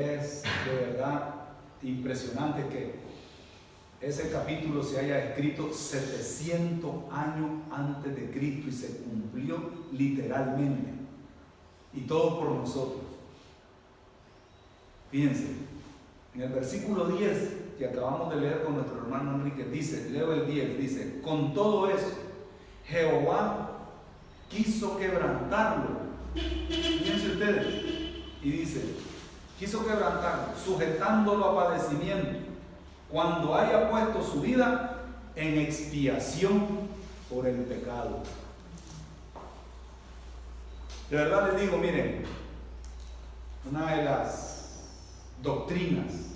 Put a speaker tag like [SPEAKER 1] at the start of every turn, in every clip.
[SPEAKER 1] Es de verdad impresionante que ese capítulo se haya escrito 700 años antes de Cristo y se cumplió literalmente. Y todo por nosotros. Fíjense, en el versículo 10 que acabamos de leer con nuestro hermano Enrique, dice, leo el 10, dice, con todo eso, Jehová quiso quebrantarlo. Fíjense ustedes, y dice, quiso quebrantarlo, sujetándolo a padecimiento, cuando haya puesto su vida en expiación por el pecado. De verdad les digo, miren, una de las doctrinas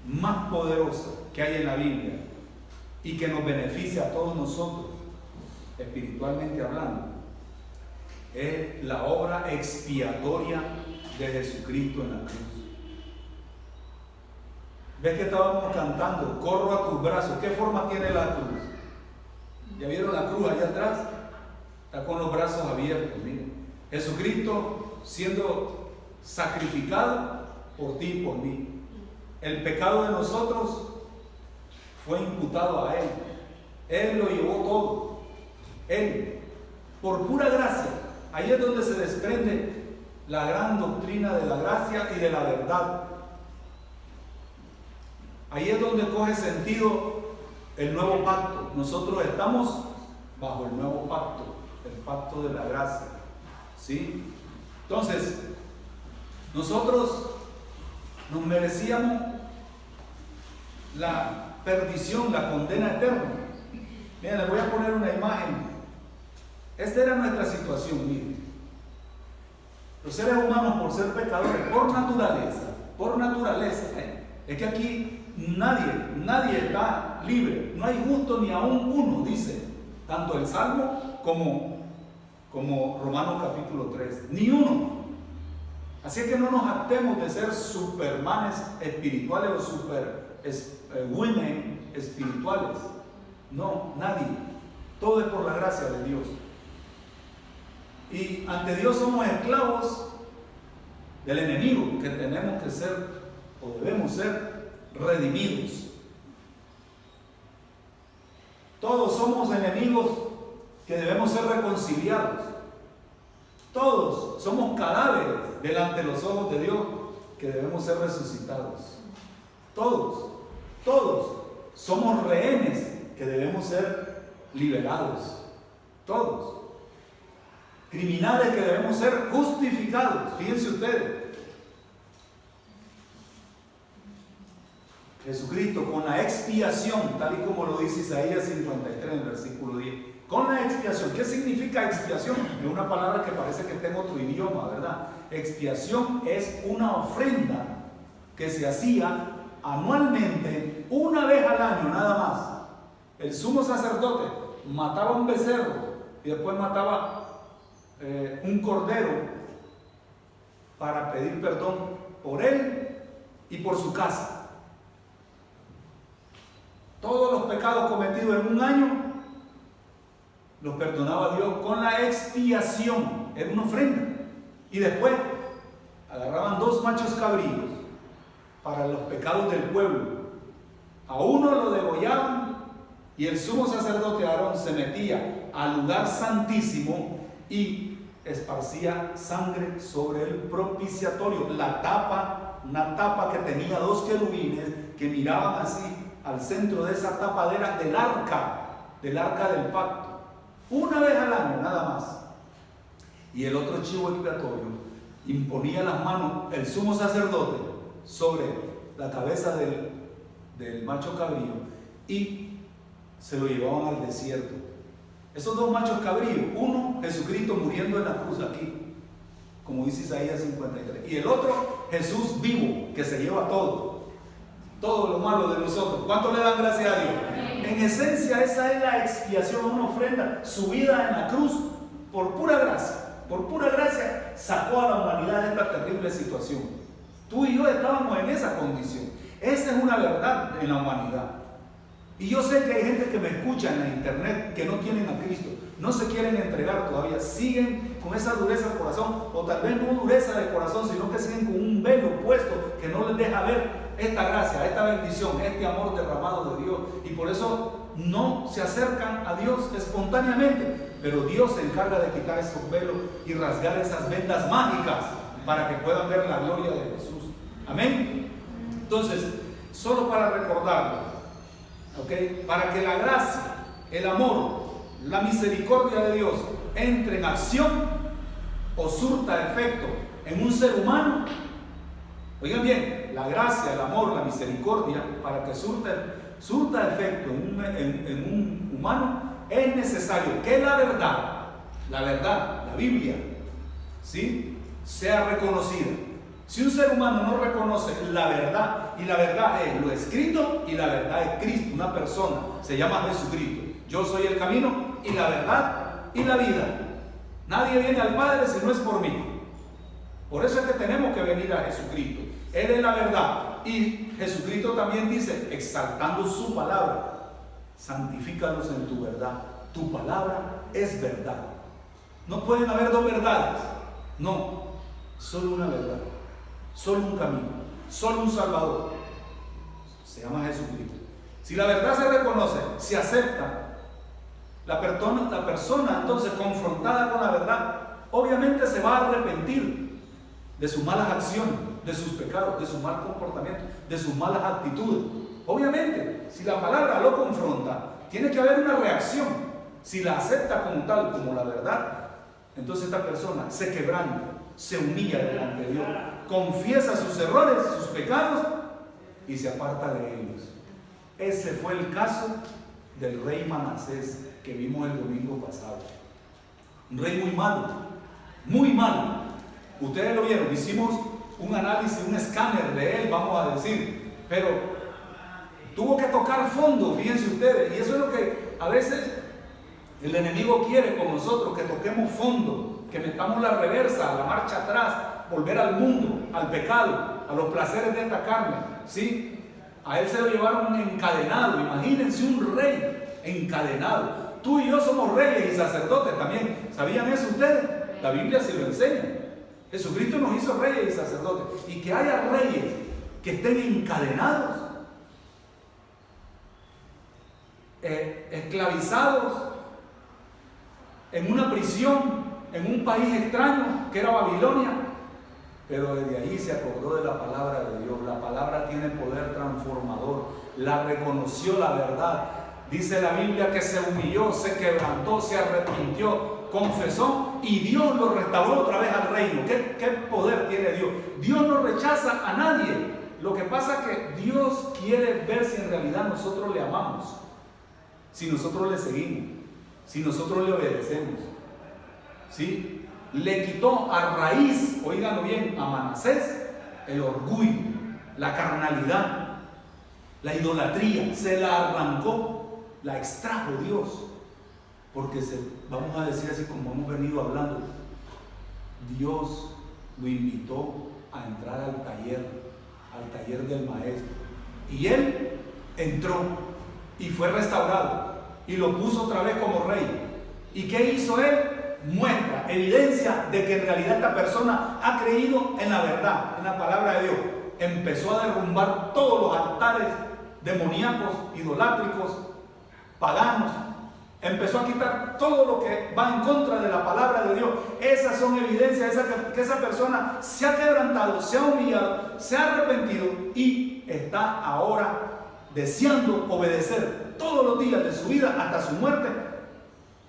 [SPEAKER 1] más poderosas que hay en la Biblia y que nos beneficia a todos nosotros, espiritualmente hablando, es la obra expiatoria de Jesucristo en la cruz. ¿Ves que estábamos cantando? Corro a tus brazos. ¿Qué forma tiene la cruz? ¿Ya vieron la cruz allá atrás? Está con los brazos abiertos, miren. Jesucristo siendo sacrificado por ti y por mí. El pecado de nosotros fue imputado a Él. Él lo llevó todo. Él, por pura gracia. Ahí es donde se desprende la gran doctrina de la gracia y de la verdad. Ahí es donde coge sentido el nuevo pacto. Nosotros estamos bajo el nuevo pacto, el pacto de la gracia. ¿Sí? Entonces, nosotros nos merecíamos la perdición, la condena eterna. Miren, les voy a poner una imagen. Esta era nuestra situación, miren. Los seres humanos, por ser pecadores, por naturaleza, es que aquí nadie está libre, no hay justo ni aún uno, dice tanto el Salmo como Romanos capítulo 3, ni uno. Así que no nos actemos de ser supermanes espirituales o women espirituales. No, nadie. Todo es por la gracia de Dios. Y ante Dios somos esclavos del enemigo, que tenemos que ser o debemos ser redimidos. Todos somos enemigos que debemos ser reconciliados. Todos somos cadáveres delante de los ojos de Dios que debemos ser resucitados. Todos somos rehenes que debemos ser liberados. Todos. Criminales que debemos ser justificados. Fíjense ustedes. Jesucristo con la expiación, tal y como lo dice Isaías 53 en el versículo 10. Con la expiación. ¿Qué significa expiación? Es una palabra que parece que está en otro idioma, ¿verdad? Expiación es una ofrenda que se hacía anualmente, una vez al año nada más. El sumo sacerdote mataba un becerro y después mataba un cordero para pedir perdón por él y por su casa. Todos los pecados cometidos en un año los perdonaba Dios con la expiación. Era una ofrenda. Y después agarraban 2 machos cabríos para los pecados del pueblo. A uno lo degollaban y el sumo sacerdote Aarón se metía al lugar santísimo y esparcía sangre sobre el propiciatorio. La tapa, una tapa que tenía 2 querubines que miraban así al centro de esa tapadera del arca del pacto. Una vez al año, nada más. Y el otro chivo expiatorio imponía las manos el sumo sacerdote sobre la cabeza del macho cabrío y se lo llevaban al desierto. Esos 2 machos cabríos, uno Jesucristo muriendo en la cruz aquí, como dice Isaías 53, y el otro Jesús vivo, que se lleva todo lo malo de nosotros. ¿Cuánto le dan gracias a Dios? En esencia, esa es la expiación, una ofrenda, su vida en la cruz, por pura gracia, sacó a la humanidad de esta terrible situación. Tú y yo estábamos en esa condición. Esa es una verdad en la humanidad. Y yo sé que hay gente que me escucha en la internet que no tienen a Cristo, no se quieren entregar todavía, siguen con esa dureza de corazón, o tal vez no dureza de corazón, sino que siguen con un velo puesto que no les deja ver esta gracia, esta bendición, este amor derramado de Dios. Y por eso no se acercan a Dios espontáneamente. Pero Dios se encarga de quitar esos velos y rasgar esas vendas mágicas para que puedan ver la gloria de Jesús. Amén. Entonces, solo para recordarlo, ¿ok? Para que la gracia, el amor, la misericordia de Dios entre en acción o surta efecto en un ser humano. Oigan bien, la gracia, el amor, la misericordia, para que surta efecto en un humano, es necesario que la verdad, la Biblia, ¿sí?, sea reconocida. Si un ser humano no reconoce la verdad, y la verdad es lo escrito y la verdad es Cristo, una persona, se llama Jesucristo. Yo soy el camino y la verdad y la vida. Nadie viene al Padre si no es por mí. Por eso es que tenemos que venir a Jesucristo. Él es la verdad. Y Jesucristo también dice, exaltando su palabra, santifícalos en tu verdad. Tu palabra es verdad. No pueden haber dos verdades. No, solo una verdad. Solo un camino. Solo un Salvador. Se llama Jesucristo. Si la verdad se reconoce, se acepta, la persona entonces confrontada con la verdad, obviamente se va a arrepentir de sus malas acciones, de sus pecados, de su mal comportamiento, de sus malas actitudes. Obviamente, si la palabra lo confronta, tiene que haber una reacción. Si la acepta como tal, como la verdad, entonces esta persona se quebranta, se humilla delante de Dios, confiesa sus errores, sus pecados y se aparta de ellos. Ese fue el caso del rey Manasés que vimos el domingo pasado. Un rey muy malo, muy malo. Ustedes lo vieron, hicimos un análisis, un escáner de él, vamos a decir, pero tuvo que tocar fondo, fíjense ustedes, y eso es lo que a veces el enemigo quiere con nosotros, que toquemos fondo, que metamos la reversa, la marcha atrás, volver al mundo, al pecado, a los placeres de esta carne, ¿sí? A él se lo llevaron encadenado. Imagínense un rey encadenado. Tú y yo somos reyes y sacerdotes también. ¿Sabían eso ustedes? La Biblia sí lo enseña. Jesucristo nos hizo reyes y sacerdotes. Y que haya reyes que estén encadenados, esclavizados en una prisión, en un país extraño que era Babilonia. Pero desde ahí se acordó de la palabra de Dios. La palabra tiene poder transformador. La reconoció la verdad. Dice la Biblia que se humilló, se quebrantó, se arrepintió, confesó y Dios lo restauró otra vez al reino. ¿Qué poder tiene Dios? Dios no rechaza a nadie. Lo que pasa es que Dios quiere ver si en realidad nosotros le amamos, si nosotros le seguimos, si nosotros le obedecemos. ¿Sí? Le quitó a raíz, oíganlo bien, a Manasés el orgullo, la carnalidad, la idolatría, se la arrancó, la extrajo Dios, porque vamos a decir así como hemos venido hablando, Dios lo invitó a entrar al taller del maestro, y él entró y fue restaurado y lo puso otra vez como rey. ¿Y qué hizo él? Muestra, evidencia de que en realidad esta persona ha creído en la verdad, en la palabra de Dios. Empezó a derrumbar todos los altares demoníacos, idolátricos, paganos. Empezó a quitar todo lo que va en contra de la palabra de Dios. Esas son evidencias que esa persona se ha quebrantado, se ha humillado, se ha arrepentido y está ahora deseando obedecer todos los días de su vida hasta su muerte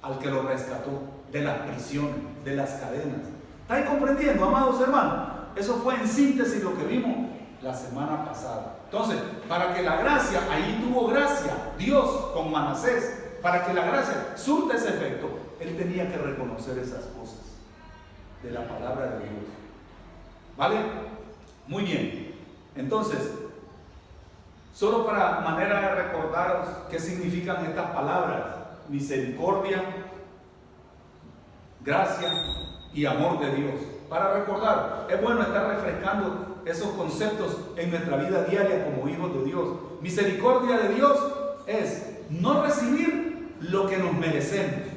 [SPEAKER 1] al que lo rescató de las prisiones, de las cadenas. ¿Estáis comprendiendo, amados hermanos? Eso fue en síntesis lo que vimos la semana pasada. Entonces, para que la gracia, ahí tuvo gracia Dios con Manasés, para que la gracia surta ese efecto, él tenía que reconocer esas cosas de la palabra de Dios. ¿Vale? Muy bien. Entonces, solo para manera de recordaros qué significan estas palabras: misericordia, gracia y amor de Dios. Para recordar, es bueno estar refrescando esos conceptos en nuestra vida diaria como hijos de Dios. Misericordia de Dios es no recibir lo que nos merecemos.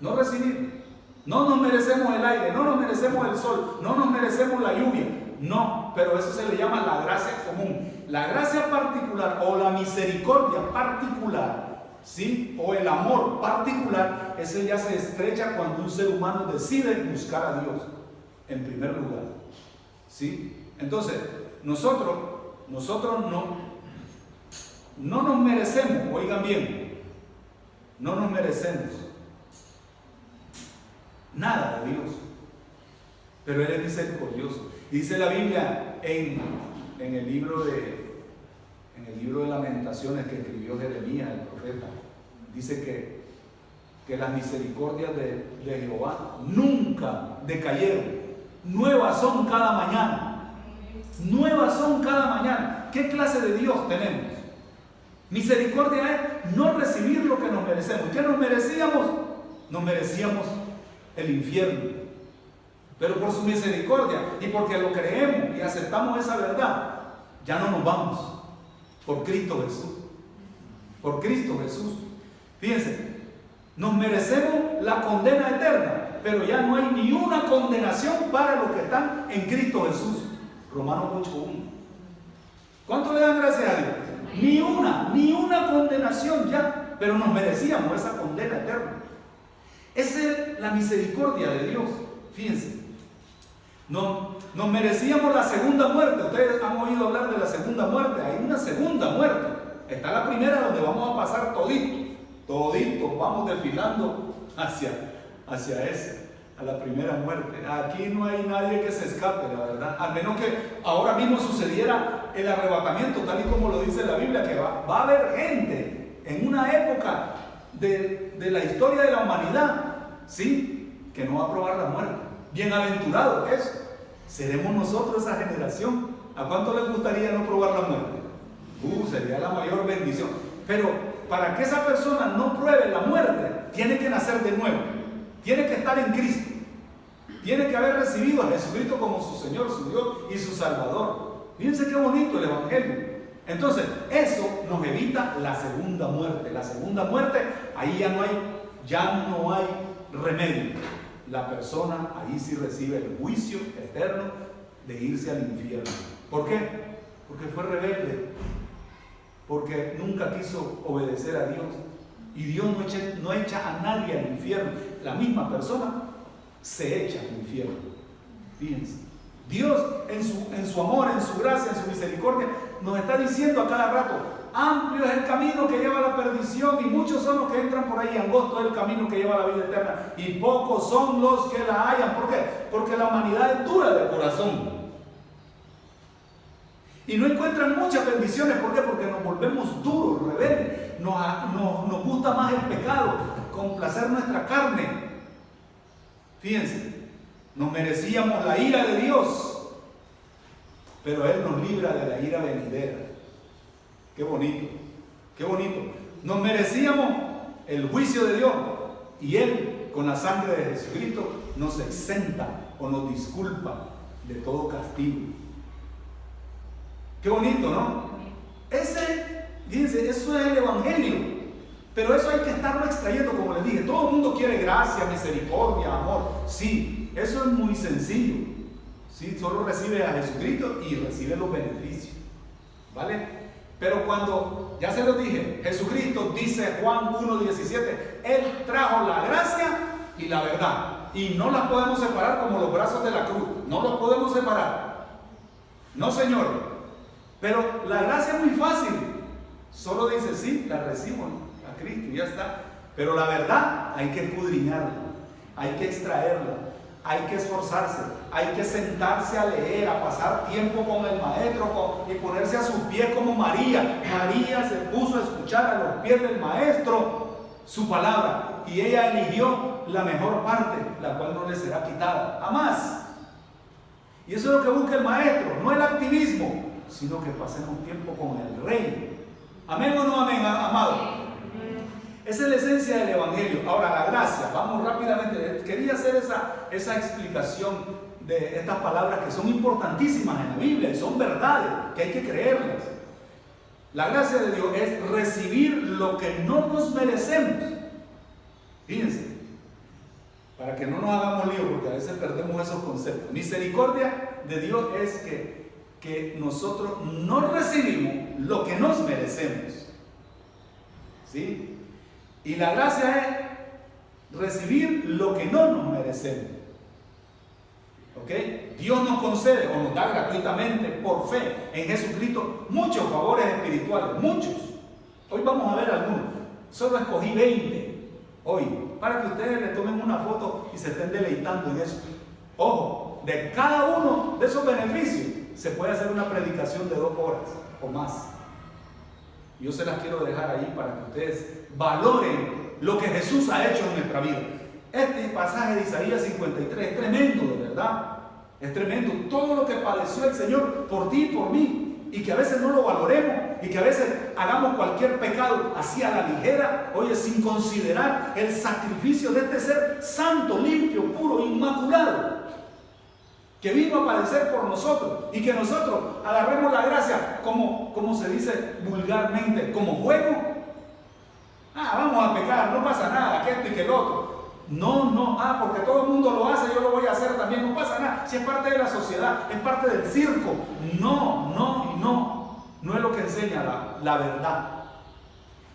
[SPEAKER 1] No recibir. No nos merecemos el aire, no nos merecemos el sol, no nos merecemos la lluvia. No. no, pero eso se le llama la gracia común. La gracia particular o la misericordia particular, ¿sí? O el amor particular, ese ya se estrecha cuando un ser humano decide buscar a Dios en primer lugar, ¿sí? Entonces, nosotros no nos merecemos, oigan bien, no nos merecemos nada de Dios, pero Él es misericordioso. Dice la Biblia en el libro de Lamentaciones que escribió Jeremías, el profeta, dice que las misericordias de Jehová nunca decayeron, nuevas son cada mañana, nuevas son cada mañana. ¿Qué clase de Dios tenemos? Misericordia es no recibir lo que nos merecemos. ¿Qué nos merecíamos? Nos merecíamos el infierno, pero por su misericordia y porque lo creemos y aceptamos esa verdad, ya no nos vamos. Por Cristo Jesús, por Cristo Jesús. Fíjense, nos merecemos la condena eterna, pero ya no hay ni una condenación para los que están en Cristo Jesús. Romanos 8:1. ¿Cuánto le dan gracias a Dios? Ni una condenación ya, pero nos merecíamos esa condena eterna. Esa es la misericordia de Dios. Fíjense, nos merecíamos la segunda muerte. Ustedes han oído hablar de la segunda muerte. Hay una segunda muerte. Está la primera donde vamos a pasar toditos vamos desfilando hacia esa, a la primera muerte. Aquí no hay nadie que se escape, la verdad. Al menos que ahora mismo sucediera el arrebatamiento, tal y como lo dice la Biblia, que va a haber gente en una época de la historia de la humanidad, ¿sí?, que no va a probar la muerte. Bienaventurado eso. Seremos nosotros esa generación. ¿A cuánto les gustaría no probar la muerte? Sería la mayor bendición. Pero para que esa persona no pruebe la muerte, tiene que nacer de nuevo. Tiene que estar en Cristo. Tiene que haber recibido a Jesucristo como su Señor, su Dios y su Salvador. Fíjense qué bonito el Evangelio. Entonces, eso nos evita la segunda muerte. La segunda muerte, ahí ya no hay remedio. La persona ahí sí recibe el juicio eterno de irse al infierno. ¿Por qué? Porque fue rebelde, porque nunca quiso obedecer a Dios. Y Dios no echa a nadie al infierno. La misma persona se echa al infierno. Fíjense, Dios en su amor, en su gracia, en su misericordia, nos está diciendo a cada rato: amplio es el camino que lleva a la perdición y muchos son los que entran por ahí, angosto es el camino que lleva a la vida eterna y pocos son los que la hallan. ¿Por qué? Porque la humanidad es dura de corazón y no encuentran muchas bendiciones. ¿Por qué? Porque nos volvemos duros, rebeldes, nos gusta más el pecado, complacer nuestra carne. Fíjense, nos merecíamos la ira de Dios, pero Él nos libra de la ira venidera. Qué bonito, qué bonito. Nos merecíamos el juicio de Dios y Él, con la sangre de Jesucristo, nos exenta o nos disculpa de todo castigo. Qué bonito, ¿no? Fíjense, eso es el Evangelio. Pero eso hay que estarlo extrayendo, como les dije. Todo el mundo quiere gracia, misericordia, amor. Sí, eso es muy sencillo. Sí, solo recibe a Jesucristo y recibe los beneficios. ¿Vale? Pero cuando, ya se lo dije, Jesucristo, dice Juan 1:17, Él trajo la gracia y la verdad. Y no las podemos separar como los brazos de la cruz. No los podemos separar. No, Señor. Pero la gracia es muy fácil. Solo dice, sí, la recibo a Cristo y ya está. Pero la verdad hay que escudriñarla, hay que extraerla, hay que esforzarse, hay que sentarse a leer, a pasar tiempo con el maestro y ponerse a sus pies como María. María se puso a escuchar a los pies del maestro su palabra y ella eligió la mejor parte, la cual no le será quitada jamás. Y eso es lo que busca el maestro, no el activismo, sino que pasemos tiempo con el Rey. ¿Amén o no amén, amado? Esa es la esencia del Evangelio. Ahora, la gracia, vamos rápidamente. Quería hacer esa explicación de estas palabras que son importantísimas en la Biblia y son verdades que hay que creerlas. La gracia de Dios es recibir lo que no nos merecemos. Fíjense, para que no nos hagamos lío, porque a veces perdemos esos conceptos. Misericordia de Dios es que que nosotros no recibimos lo que nos merecemos. ¿Sí? Y la gracia es recibir lo que no nos merecemos. ¿Ok? Dios nos concede o nos da gratuitamente por fe en Jesucristo muchos favores espirituales, muchos. Hoy vamos a ver algunos. Solo escogí 20 hoy para que ustedes le tomen una foto y se estén deleitando en eso. Ojo, de cada uno de esos beneficios se puede hacer una predicación de 2 horas o más. Yo se las quiero dejar ahí para que ustedes valoren lo que Jesús ha hecho en nuestra vida. Este pasaje de Isaías 53 es tremendo, de verdad. Es tremendo. Todo lo que padeció el Señor por ti y por mí. Y que a veces no lo valoremos. Y que a veces hagamos cualquier pecado así a la ligera. Oye, sin considerar el sacrificio de este ser santo, limpio, puro, inmaculado. Que vino a padecer por nosotros. Y que nosotros agarremos la gracia como se dice vulgarmente, como juego. Vamos a pecar, no pasa nada, que esto y que el otro. No, porque todo el mundo lo hace, yo lo voy a hacer también, no pasa nada. Si es parte de la sociedad, es parte del circo. No es lo que enseña la verdad.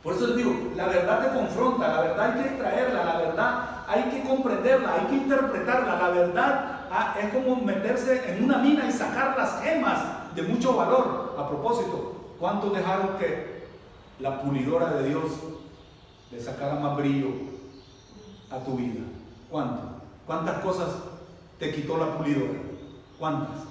[SPEAKER 1] Por eso les digo, la verdad te confronta, la verdad hay que extraerla, la verdad hay que comprenderla, hay que interpretarla. La verdad es como meterse en una mina y sacar las gemas de mucho valor. A propósito, ¿cuántos dejaron que la pulidora de Dios le sacara más brillo a tu vida? ¿Cuántas cosas te quitó la pulidora? ¿Cuántas?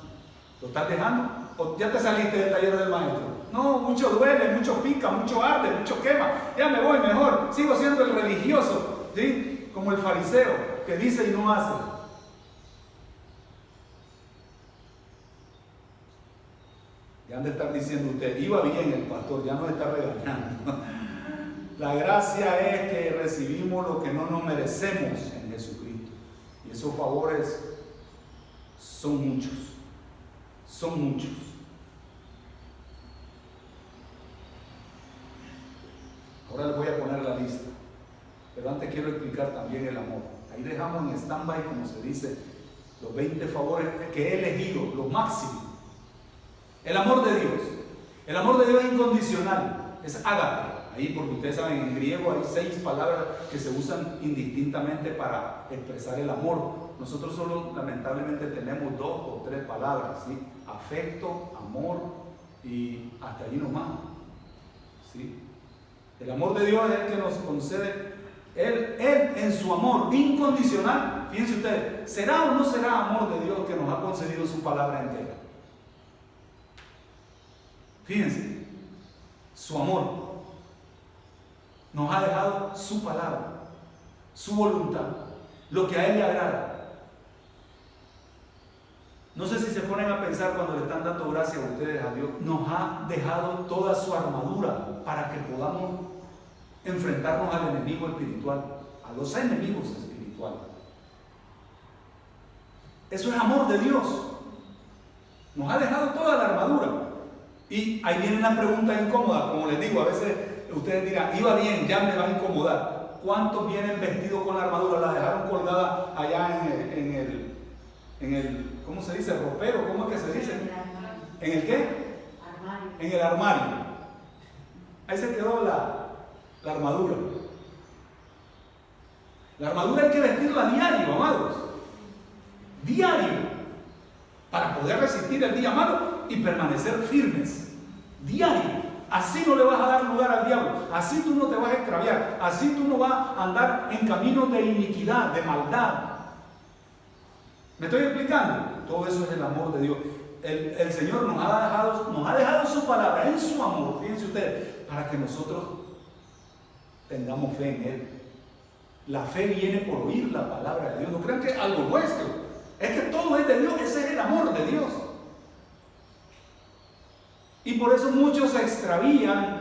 [SPEAKER 1] ¿Lo estás dejando? ¿O ya te saliste del taller del maestro? No, mucho duele, mucho pica, mucho arde, mucho quema. Ya me voy mejor, sigo siendo el religioso, ¿sí? Como el fariseo que dice y no hace. Ya han de estar diciendo usted, iba bien el pastor, ya nos está regañando. La gracia es que recibimos lo que no nos merecemos en Jesucristo. Y esos favores son muchos. Son muchos. Ahora les voy a poner la lista. Pero antes quiero explicar también el amor. Ahí dejamos en stand-by, como se dice, los 20 favores que he elegido, los máximos. El amor de Dios. El amor de Dios es incondicional. Es ágape. Ahí, porque ustedes saben, en griego hay 6 palabras que se usan indistintamente para expresar el amor. Nosotros solo, lamentablemente, tenemos 2 o 3 palabras, ¿sí? Afecto, amor y hasta allí nomás, ¿sí? El amor de Dios es el que nos concede, Él en su amor incondicional. Fíjense ustedes, ¿será o no será amor de Dios que nos ha concedido su palabra entera? Fíjense, su amor. Nos ha dejado su palabra, su voluntad, lo que a Él le agrada. No sé si se ponen a pensar cuando le están dando gracias a ustedes a Dios. Nos ha dejado toda su armadura para que podamos enfrentarnos al enemigo espiritual, a los enemigos espirituales. Eso es amor de Dios. Nos ha dejado toda la armadura. Y ahí viene una pregunta incómoda, como les digo, a veces ustedes dirán, iba bien, ya me va a incomodar. ¿Cuántos vienen vestidos con la armadura? La dejaron colgada allá en el ¿cómo se dice? ¿Ropero? ¿Cómo es que se dice? ¿En el qué? Armario. En el armario. Ahí se quedó la armadura. La armadura hay que vestirla diario, amados. Diario. Para poder resistir el día malo y permanecer firmes. Diario. Así no le vas a dar lugar al diablo, así tú no te vas a extraviar, así tú no vas a andar en caminos de iniquidad, de maldad. ¿Me estoy explicando? Todo eso es el amor de Dios. El Señor nos ha dejado su palabra en su amor, fíjense ustedes, para que nosotros tengamos fe en Él. La fe viene por oír la palabra de Dios. No crean que es algo nuestro, es que todo es de Dios, ese es el amor de Dios. Y por eso muchos se extravían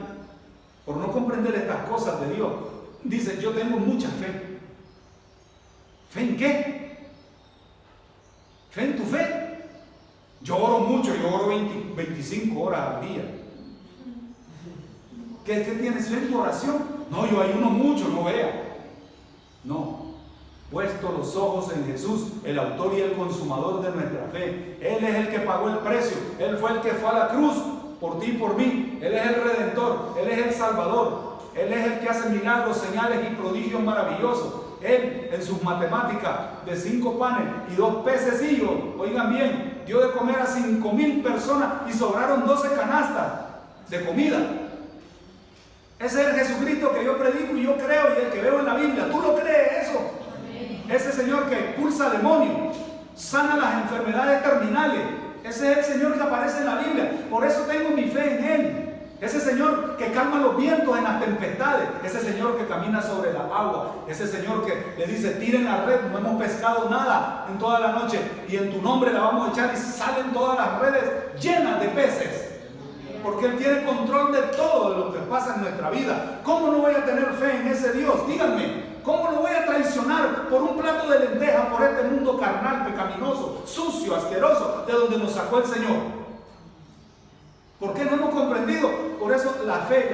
[SPEAKER 1] por no comprender estas cosas de Dios. Dice, yo tengo mucha fe. ¿Fe en qué? ¿Fe en tu fe? Yo oro mucho, yo oro 25 horas al día. ¿Qué tienes fe en tu oración? No, yo ayuno mucho, no vea. No. puesto los ojos en Jesús, el autor y el consumador de nuestra fe. Él es el que pagó el precio. Él fue el que fue a la cruz por ti y por mí. Él es el Redentor. Él es el Salvador. Él es el que hace milagros, señales y prodigios maravillosos. Él, en sus matemáticas de 5 panes y 2 pececillos, oigan bien, dio de comer a 5,000 personas y sobraron 12 canastas de comida. Ese es el Jesucristo que yo predico y yo creo y el que veo en la Biblia. ¿Tú lo crees eso? Ese Señor que expulsa demonios, sana las enfermedades terminales. Ese es el Señor que aparece en la Biblia. Por eso tengo mi fe en Él. Ese Señor que calma los vientos en las tempestades. Ese Señor que camina sobre la agua. Ese Señor que le dice: tiren la red, no hemos pescado nada en toda la noche y en tu nombre la vamos a echar, y salen todas las redes llenas de peces. Porque Él tiene control de todo lo que pasa en nuestra vida. ¿Cómo no voy a tener fe en ese Dios? Díganme, ¿cómo lo voy a traicionar por un plato de lentejas, por este mundo carnal, pecaminoso, sucio, asqueroso, de donde nos sacó el Señor? ¿Por qué no hemos comprendido? Por eso la fe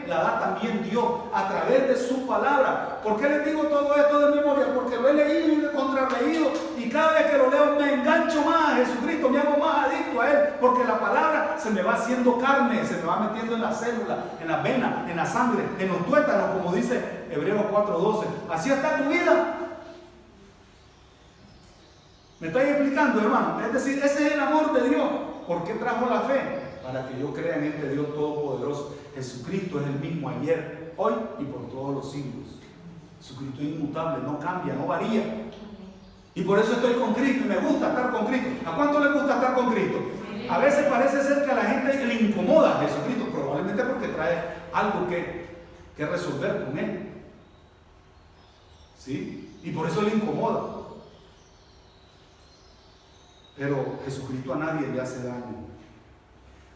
[SPEAKER 1] la da también Dios a través de su palabra. ¿Por qué les digo todo esto de memoria? Porque lo he leído y lo he contrarreído, y cada vez que lo leo me engancho más a Jesucristo, me hago más adicto a Él, porque la palabra se me va haciendo carne, se me va metiendo en las células, en las venas, en la sangre, en los tuétanos, como dice Hebreos 4:12. Así está tu vida. ¿Me estoy explicando, hermano? Es decir, ese es el amor de Dios. ¿Por qué trajo la fe? Para que yo crea en este Dios todopoderoso. Jesucristo es el mismo ayer, hoy y por todos los siglos. Jesucristo es inmutable, no cambia, no varía. Y por eso estoy con Cristo y me gusta estar con Cristo. ¿A cuánto le gusta estar con Cristo? A veces parece ser que a la gente le incomoda a Jesucristo, probablemente porque trae algo que resolver con Él. ¿Sí? Y por eso le incomoda. Pero Jesucristo a nadie le hace daño.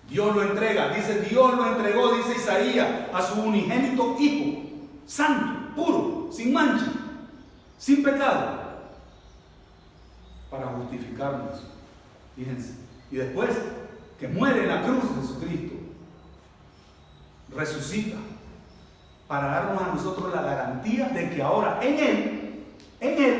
[SPEAKER 1] Dios lo entrega, dice, Dios lo entregó, dice Isaías, a su unigénito Hijo, santo, puro, sin mancha, sin pecado, para justificarnos. Fíjense. Y después que muere en la cruz Jesucristo, resucita para darnos a nosotros la garantía de que ahora en Él,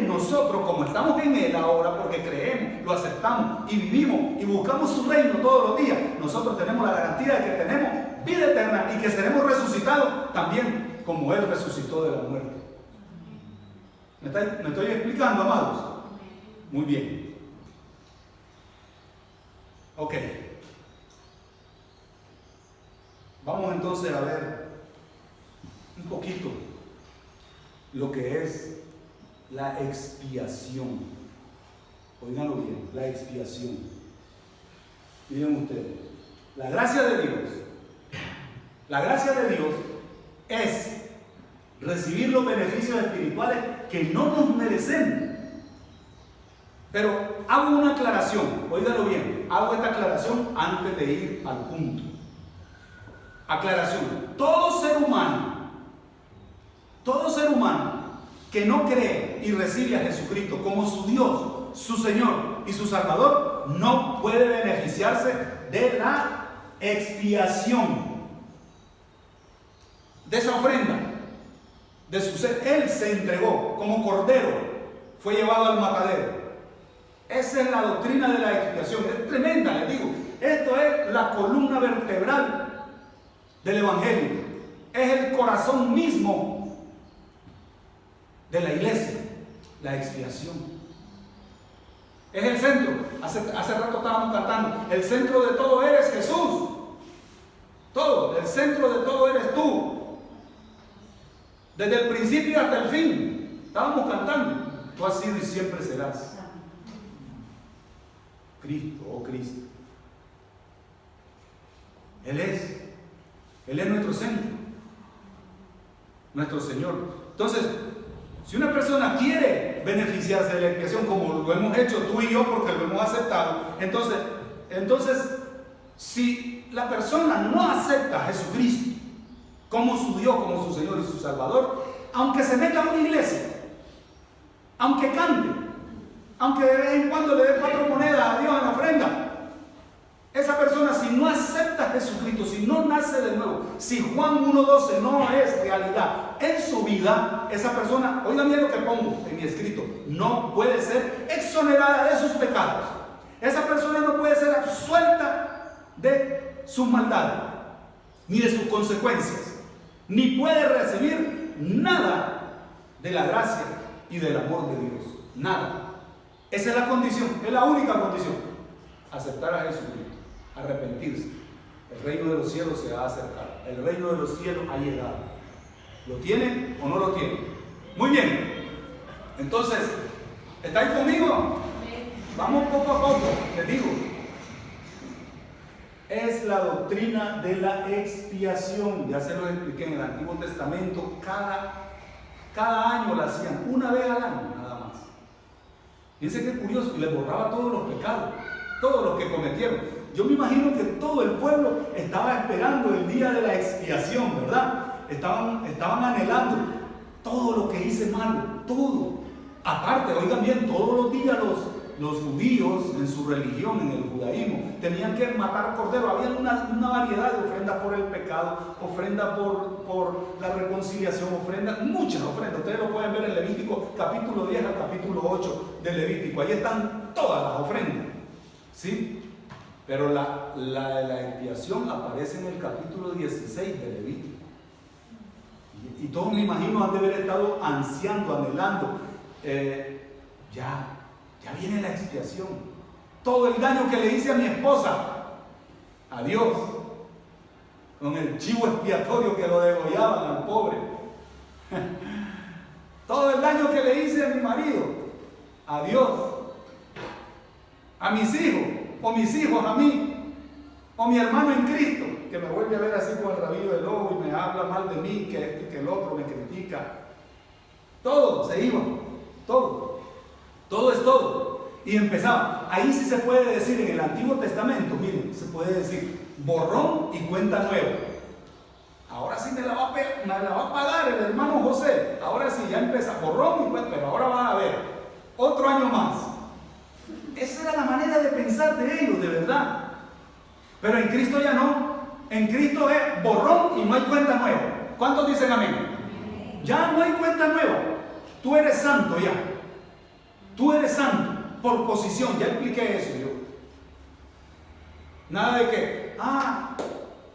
[SPEAKER 1] nosotros, como estamos en Él ahora, porque creemos, lo aceptamos y vivimos y buscamos su reino todos los días, nosotros tenemos la garantía de que tenemos vida eterna y que seremos resucitados también como Él resucitó de la muerte. ¿Me estoy explicando, amados? Muy bien. Ok. Vamos entonces a ver un poquito lo que es la expiación. Óiganlo bien, la expiación. Miren ustedes, la gracia de Dios es recibir los beneficios espirituales que no nos merecemos. Pero hago una aclaración, óiganlo bien, hago esta aclaración antes de ir al punto. Aclaración: todo ser humano que no cree y recibe a Jesucristo como su Dios, su Señor y su Salvador, no puede beneficiarse de la expiación, de esa ofrenda, de su ser. Él se entregó como cordero, fue llevado al matadero. Esa es la doctrina de la expiación. Es tremenda, les digo. Esto es la columna vertebral del Evangelio. Es el corazón mismo de la iglesia, la expiación. Es el centro. Hace rato estábamos cantando: el centro de todo eres Jesús. Todo, el centro de todo eres tú. Desde el principio hasta el fin. Estábamos cantando: tú has sido y siempre serás Cristo, oh Cristo. Él es nuestro centro, nuestro Señor. Entonces, si una persona quiere beneficiarse de la expiación, como lo hemos hecho tú y yo porque lo hemos aceptado, entonces si la persona no acepta a Jesucristo como su Dios, como su Señor y su Salvador, aunque se meta a una iglesia, aunque cante, aunque de vez en cuando le dé 4 monedas a Dios en la ofrenda, esa persona, si no acepta a Jesucristo, si no nace de nuevo, algo. Si Juan 1:12 no es realidad en su vida, esa persona, oigan bien lo que pongo en mi escrito, no puede ser exonerada de sus pecados. Esa persona no puede ser absuelta de sus maldades, ni de sus consecuencias, ni puede recibir nada de la gracia y del amor de Dios. Nada. Esa es la condición, es la única condición. Aceptar a Jesucristo, arrepentirse. El reino de los cielos se va a acercar. El reino de los cielos ha llegado. ¿Lo tiene o no lo tiene? Muy bien. Entonces, ¿estáis conmigo? Vamos poco a poco, les digo. Es la doctrina de la expiación. Ya se lo expliqué en el Antiguo Testamento. Cada año la hacían, una vez al año, nada más. Fíjense qué curioso, y les borraba todos los pecados, todos los que cometieron. Yo me imagino que todo el pueblo estaba esperando el día de la expiación, ¿verdad? Estaban anhelando todo lo que hice malo, todo. Aparte, oigan bien, todos los días los judíos en su religión, en el judaísmo, tenían que matar cordero. Había una variedad de ofrendas por el pecado, ofrenda por la reconciliación, muchas ofrendas. Ustedes lo pueden ver en Levítico capítulo 10 al capítulo 8 de Levítico. Ahí están todas las ofrendas, ¿sí? Pero la expiación aparece en el capítulo 16 de Levítico. Y todos, me imagino, han de haber estado ansiando, anhelando. Ya viene la expiación. Todo el daño que le hice a mi esposa, a Dios, con el chivo expiatorio que lo degollaban al pobre. Todo el daño que le hice a mi marido, a Dios, a mis hijos, o mis hijos a mí, o mi hermano en Cristo, que me vuelve a ver así con el rabillo de lobo y me habla mal de mí, que el otro me critica. Todo se iba, todo es todo. Y empezaba. Ahí sí se puede decir en el Antiguo Testamento, miren, se puede decir borrón y cuenta nueva. Ahora sí me la va a pagar el hermano José. Ahora sí, ya empieza borrón y cuenta, pero ahora va a haber otro año más. Esa era la manera de pensar de ellos, de verdad. Pero en Cristo ya no. En Cristo es borrón y no hay cuenta nueva. ¿Cuántos dicen amén? Ya no hay cuenta nueva. Tú eres santo ya. Tú eres santo por posición. Ya expliqué eso yo. Nada de que,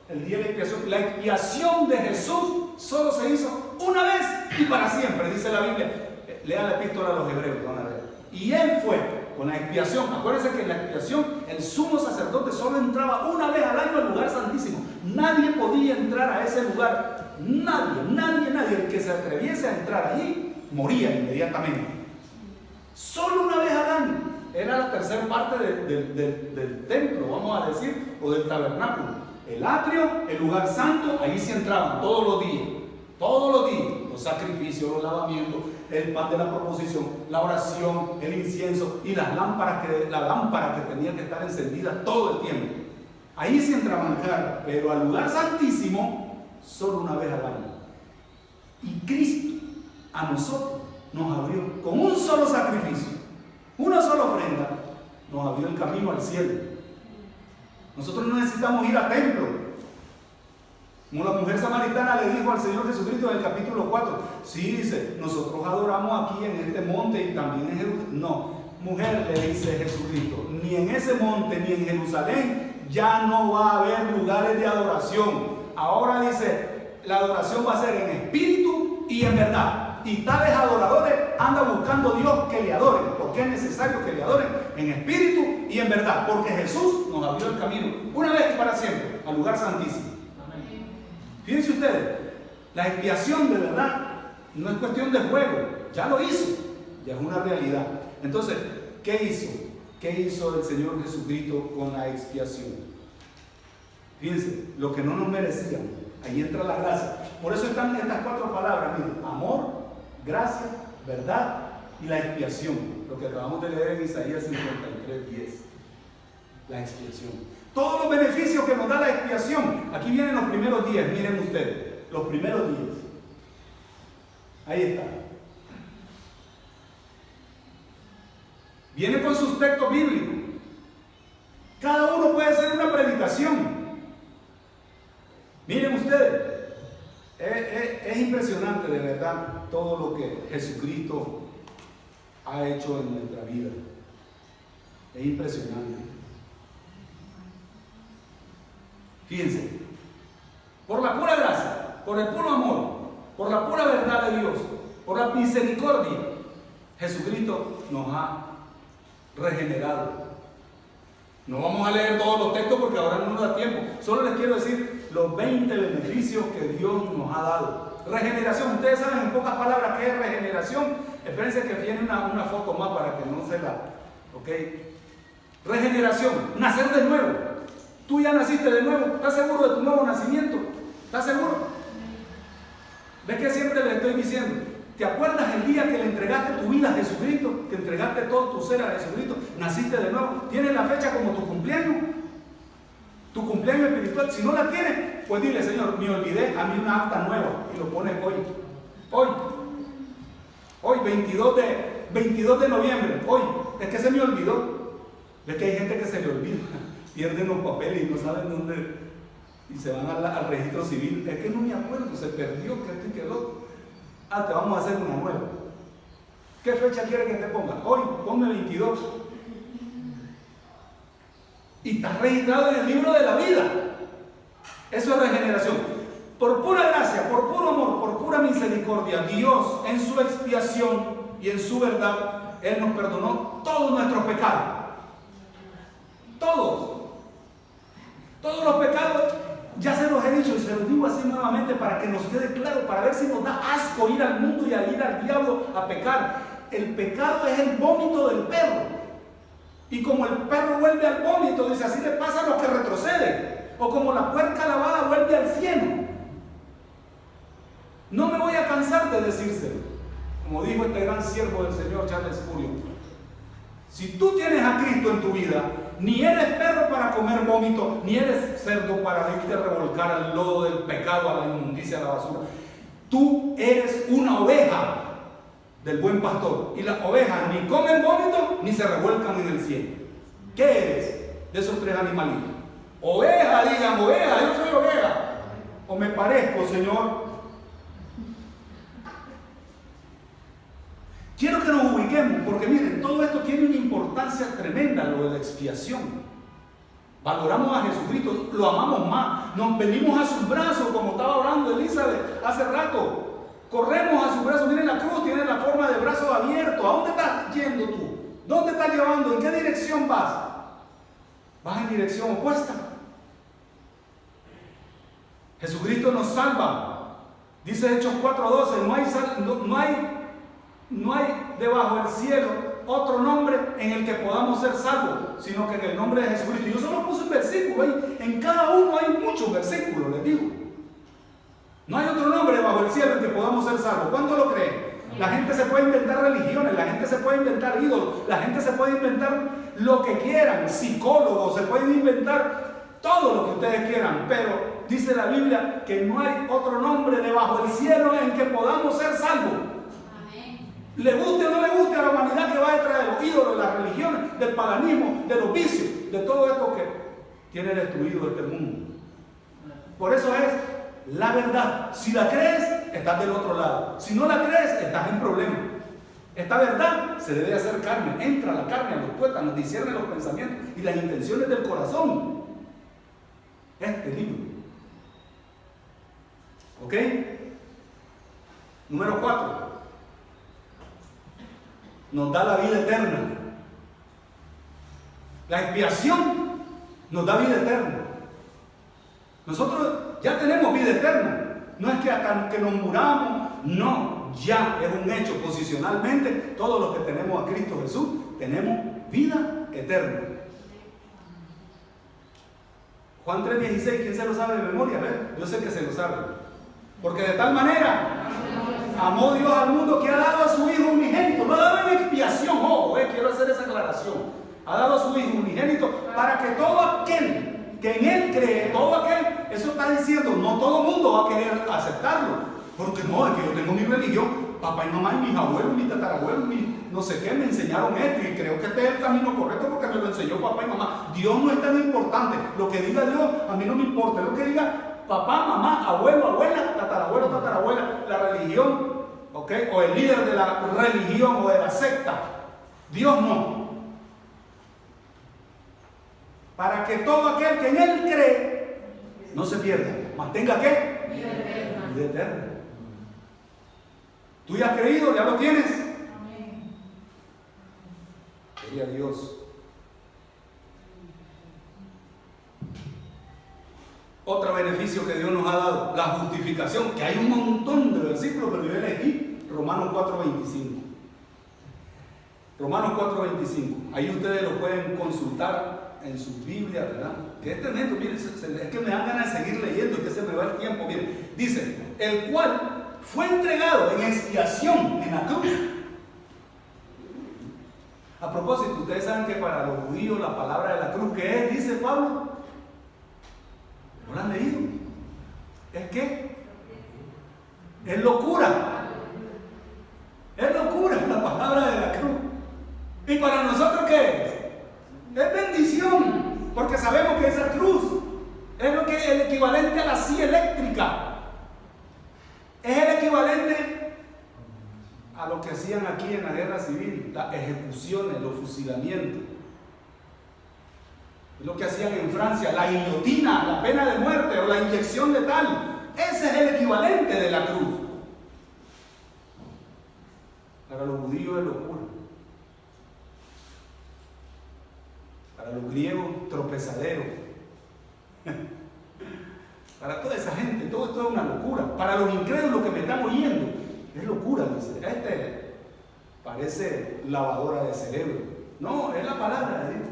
[SPEAKER 1] el día de la expiación. La expiación de Jesús solo se hizo una vez y para siempre, dice la Biblia. Lea la epístola a los Hebreos, van a ver. Y Él fue con la expiación. Acuérdense que en la expiación el sumo sacerdote solo entraba una vez al año al lugar santísimo. Nadie podía entrar a ese lugar. Nadie. El que se atreviese a entrar allí moría inmediatamente. Solo una vez al año. Era la tercera parte del templo, vamos a decir, o del tabernáculo. El atrio, el lugar santo, ahí sí entraban todos los días. Los sacrificios, los lavamientos, el pan de la proposición, la oración, el incienso y la lámpara que tenía que estar encendida todo el tiempo. Ahí sí entraban acá, pero al lugar santísimo solo una vez al año. Y Cristo a nosotros nos abrió con un solo sacrificio, una sola ofrenda, nos abrió el camino al cielo. Nosotros no necesitamos ir al templo. Como la mujer samaritana le dijo al Señor Jesucristo en el capítulo 4, sí, dice, nosotros adoramos aquí en este monte y también en Jerusalén. No, mujer, le dice Jesucristo, ni en ese monte ni en Jerusalén ya no va a haber lugares de adoración. Ahora dice, la adoración va a ser en espíritu y en verdad. Y tales adoradores andan buscando a Dios que le adoren, porque es necesario que le adoren en espíritu y en verdad, porque Jesús nos abrió el camino una vez y para siempre al lugar santísimo. Fíjense ustedes, la expiación de verdad no es cuestión de juego, ya lo hizo, ya es una realidad. Entonces, ¿qué hizo? ¿Qué hizo el Señor Jesucristo con la expiación? Fíjense, lo que no nos merecían, ahí entra la gracia. Por eso están estas cuatro palabras, miren, amor, gracia, verdad y la expiación. Lo que acabamos de leer en Isaías 53:10, la expiación. Todos los beneficios que nos da la expiación. Aquí vienen los primeros 10, miren ustedes, los primeros 10. Ahí está. Viene con sus textos bíblicos. Cada uno puede hacer una predicación. Miren ustedes. ustedes, es impresionante de verdad todo lo que Jesucristo ha hecho en nuestra vida. Es impresionante. Fíjense, por la pura gracia, por el puro amor, por la pura verdad de Dios, por la misericordia, Jesucristo nos ha regenerado. No vamos a leer todos los textos porque ahora no nos da tiempo. Solo les quiero decir los 20 beneficios que Dios nos ha dado. Regeneración, ustedes saben en pocas palabras qué es regeneración. Espérense que viene una foto más para que no se la... ¿Ok? Regeneración, nacer de nuevo. Tú ya naciste de nuevo. ¿Estás seguro de tu nuevo nacimiento? ¿Estás seguro? ¿Ves que siempre les estoy diciendo? ¿Te acuerdas el día que le entregaste tu vida a Jesucristo? Que entregaste todo tu ser a Jesucristo. Naciste de nuevo. ¿Tienes la fecha como tu cumpleaños? Tu cumpleaños espiritual. Si no la tienes, pues dile, Señor, me olvidé, a mí una acta nueva. Y lo pones hoy. Hoy, 22 de noviembre. Hoy. Es que se me olvidó. Es que hay gente que se le olvida. Pierden los papeles y no saben dónde. Y se van al registro civil. Es que no me acuerdo, se perdió, que esto y que el otro. Te vamos a hacer una nueva. ¿Qué fecha quiere que te ponga? Hoy, ponme 22. Y estás registrado en el libro de la vida. Eso es regeneración. Por pura gracia, por puro amor, por pura misericordia, Dios en su expiación y en su verdad, Él nos perdonó todos nuestros pecados. Todos los pecados. Ya se los he dicho y se los digo así nuevamente para que nos quede claro, para ver si nos da asco ir al mundo y a ir al diablo a pecar. El pecado es el vómito del perro. Y como el perro vuelve al vómito, dice, así le pasa a los que retroceden. O como la puerca lavada vuelve al cieno. No me voy a cansar de decírselo. Como dijo este gran siervo del Señor, Charles Spurgeon. Si tú tienes a Cristo en tu vida, ni eres perro para comer vómito, ni eres cerdo para irte a revolcar al lodo del pecado, a la inmundicia, a la basura. Tú eres una oveja del buen pastor. Y las ovejas ni comen vómito, ni se revuelcan en el cielo. ¿Qué eres de esos tres animalitos? Oveja, digan, oveja, yo soy oveja. O me parezco, Señor. Quiero que nos ubiquemos, porque miren, todo esto tiene una importancia tremenda, lo de la expiación. Valoramos a Jesucristo, lo amamos más, nos venimos a sus brazos, como estaba orando Elizabeth hace rato. Corremos a sus brazos, miren la cruz, tiene la forma de brazo abierto. ¿A dónde estás yendo tú? ¿Dónde estás llevando? ¿En qué dirección vas? Vas en dirección opuesta. Jesucristo nos salva. Dice Hechos 4:12, no hay debajo del cielo otro nombre en el que podamos ser salvos, sino que en el nombre de Jesucristo. Yo solo puse un versículo ahí, en cada uno hay muchos versículos, les digo. No hay otro nombre debajo del cielo en que podamos ser salvos. ¿Cuánto lo creen? La gente se puede inventar religiones, la gente se puede inventar ídolos, la gente se puede inventar lo que quieran, psicólogos, se pueden inventar todo lo que ustedes quieran, pero dice la Biblia que no hay otro nombre debajo del cielo en que podamos ser salvos. Le guste o no le guste a la humanidad que va detrás de los ídolos, de las religiones, del paganismo, de los vicios, de todo esto que tiene destruido este mundo. Por eso es la verdad. Si la crees, estás del otro lado. Si no la crees, estás en problema. Esta verdad se debe hacer carne. Entra la carne a los tuétanos, discierne los pensamientos y las intenciones del corazón. Este libro. ¿Ok? Número 4. Nos da la vida eterna. La expiación nos da vida eterna. Nosotros ya tenemos vida eterna. No es que hasta que nos muramos, no, ya es un hecho. Posicionalmente, todos los que tenemos a Cristo Jesús, tenemos vida eterna. Juan 3:16, ¿quién se lo sabe de memoria? A ver, yo sé que se lo sabe. Porque de tal manera amó Dios al mundo que ha dado a su Hijo unigénito. No ha dado en expiación, quiero hacer esa aclaración. Ha dado a su Hijo unigénito para que todo aquel que en Él cree, todo aquel, eso está diciendo, no todo el mundo va a querer aceptarlo. Porque no, es que yo tengo mi religión, papá y mamá y mis abuelos, mis tatarabuelos, no sé qué, me enseñaron esto y creo que este es el camino correcto porque me lo enseñó papá y mamá. Dios no es tan importante. Lo que diga Dios, a mí no me importa. Lo que diga papá, mamá, abuelo, abuela, tatarabuelo, tatarabuela, la religión, ¿ok? O el líder de la religión o de la secta. Dios no. Para que todo aquel que en Él cree no se pierda, mas tenga ¿qué? Vida eterna. ¿Tú ya has creído? ¿Ya lo tienes? Amén. Gloria a Dios. Otro beneficio que Dios nos ha dado, la justificación, que hay un montón de versículos, pero yo elegí Romanos 4:25. Romanos 4:25. Ahí ustedes lo pueden consultar en su Biblia, ¿verdad? Que es tremendo, miren, es que me dan ganas de seguir leyendo, que se me va el tiempo. Miren, dice, el cual fue entregado en expiación en la cruz. A propósito, ustedes saben que para los judíos la palabra de la cruz, ¿qué es? Dice Pablo. ¿No lo han leído? ¿Es qué? Es locura. Es locura la palabra de la cruz. ¿Y para nosotros qué es? Es bendición, porque sabemos que esa cruz es lo que es el equivalente a la silla eléctrica. Es el equivalente a lo que hacían aquí en la guerra civil, las ejecuciones, los fusilamientos. Es lo que hacían en Francia, la guillotina, la pena de muerte o la inyección letal. Ese es el equivalente de la cruz. Para los judíos es locura. Para los griegos, tropezadero. Para toda esa gente, todo esto es una locura. Para los incrédulos que me están oyendo, es locura, dice. Parece lavadora de cerebro. No, es la palabra de Dios.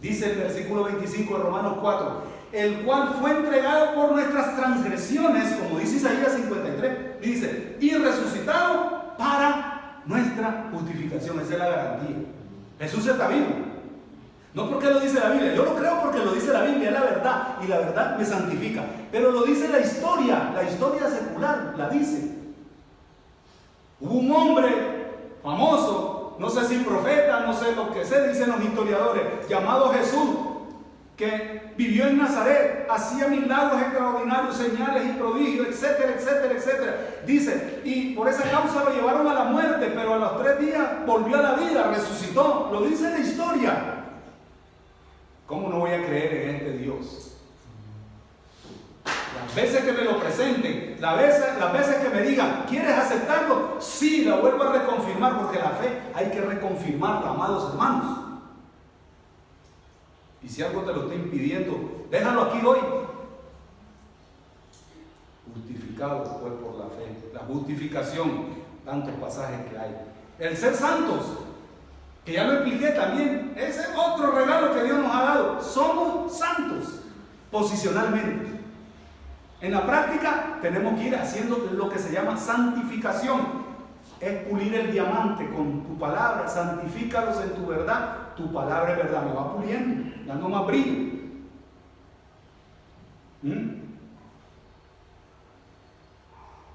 [SPEAKER 1] Dice el versículo 25 de Romanos 4, el cual fue entregado por nuestras transgresiones, como dice Isaías 53, dice, y resucitado para nuestra justificación. Esa es la garantía. Jesús está vivo. No porque lo dice la Biblia, yo lo creo porque lo dice la Biblia, es la verdad, y la verdad me santifica. Pero lo dice la historia secular, la dice. Hubo un hombre famoso, no sé si profeta, no sé lo que sé, dicen los historiadores, llamado Jesús, que vivió en Nazaret, hacía milagros extraordinarios, señales y prodigios, etcétera, etcétera, etcétera. Dice, y por esa causa lo llevaron a la muerte, pero a los 3 días volvió a la vida, resucitó. Lo dice la historia. ¿Cómo no voy a creer en este Dios? Las veces que me lo presenten, las veces que me digan, ¿quieres aceptarlo? Sí, la vuelvo a reconfirmar, porque la fe hay que reconfirmarla, amados hermanos. Y si algo te lo está impidiendo, déjalo aquí hoy. Justificados pues por la fe. La justificación, tantos pasajes que hay. El ser santos, que ya lo expliqué también, ese es otro regalo que Dios nos ha dado. Somos santos posicionalmente. En la práctica tenemos que ir haciendo lo que se llama santificación. Es pulir el diamante con tu palabra. Santifícalos en tu verdad. Tu palabra es verdad. Me va puliendo, dando más brillo.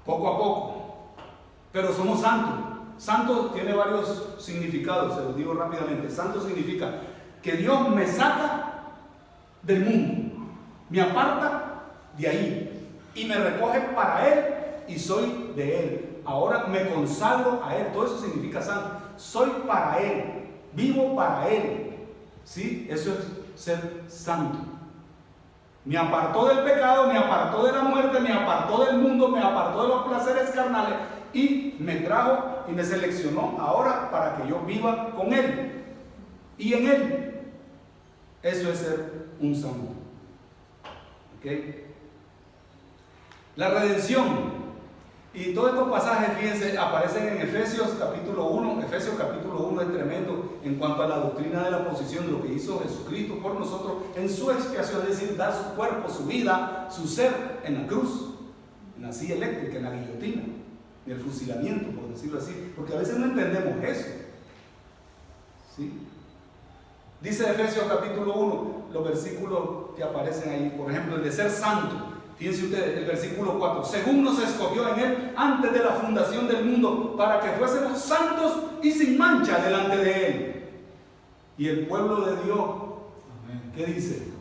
[SPEAKER 1] Poco a poco. Pero somos santos. Santo tiene varios significados, se los digo rápidamente. Santo significa que Dios me saca del mundo, me aparta de ahí y me recoge para Él y soy de Él. Ahora me consagro a Él. Todo eso significa santo. Soy para Él, vivo para Él. ¿Sí? Eso es ser santo. Me apartó del pecado, me apartó de la muerte, me apartó del mundo, me apartó de los placeres carnales y me trajo y me seleccionó ahora para que yo viva con Él y en Él. Eso es ser un santo. ¿Ok? La redención. Y todos estos pasajes, fíjense, aparecen en Efesios capítulo 1. Efesios capítulo 1 es tremendo en cuanto a la doctrina de la posición de lo que hizo Jesucristo por nosotros en su expiación, es decir, dar su cuerpo, su vida, su ser en la cruz, en la silla eléctrica, en la guillotina, en el fusilamiento, por decirlo así, porque a veces no entendemos eso. ¿Sí? Dice Efesios capítulo 1, los versículos que aparecen ahí, por ejemplo, el de ser santo. Fíjense ustedes, el versículo 4, según nos escogió en Él antes de la fundación del mundo, para que fuésemos santos y sin mancha delante de Él. Y el pueblo de Dios, ¿qué dice?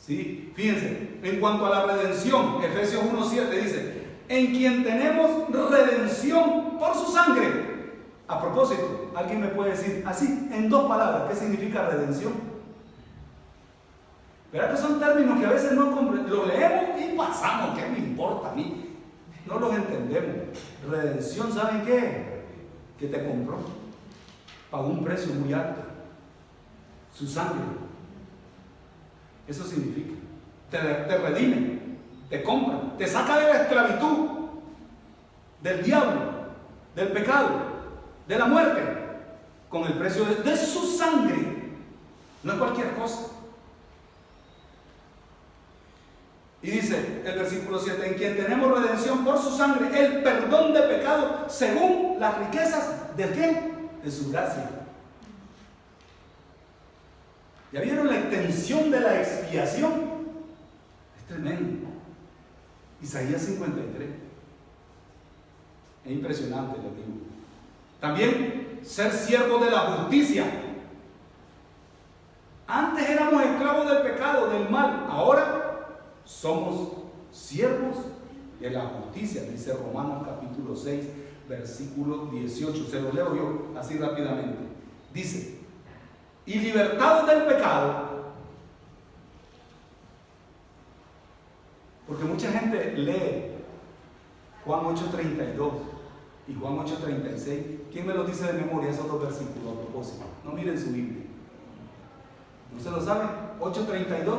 [SPEAKER 1] ¿Sí? Fíjense, en cuanto a la redención, Efesios 1:7 dice, en quien tenemos redención por su sangre. A propósito, ¿alguien me puede decir así, en 2 palabras, qué significa redención? ¿Verdad que son términos que a veces no comprendemos? Lo leemos y pasamos, ¿qué me importa a mí? No los entendemos. Redención, ¿saben qué? Que te compró, pagó un precio muy alto, su sangre. Eso significa, te redime, te compra, te saca de la esclavitud, del diablo, del pecado, de la muerte, con el precio de su sangre. No es cualquier cosa. Y dice el versículo 7, en quien tenemos redención por su sangre, el perdón de pecado según las riquezas de ¿qué? De su gracia. ¿Ya vieron la extensión de la expiación? Es tremendo. Isaías 53. Es impresionante, les digo. También ser siervos de la justicia. Antes éramos esclavos del pecado, del mal. Ahora somos siervos de la justicia, dice Romanos capítulo 6, versículo 18. Se lo leo yo así rápidamente. Dice, y libertados del pecado, porque mucha gente lee Juan 8:32 y Juan 8:36. ¿Quién me lo dice de memoria esos 2 versículos a propósito? No miren su Biblia. ¿No se lo saben? 8:32.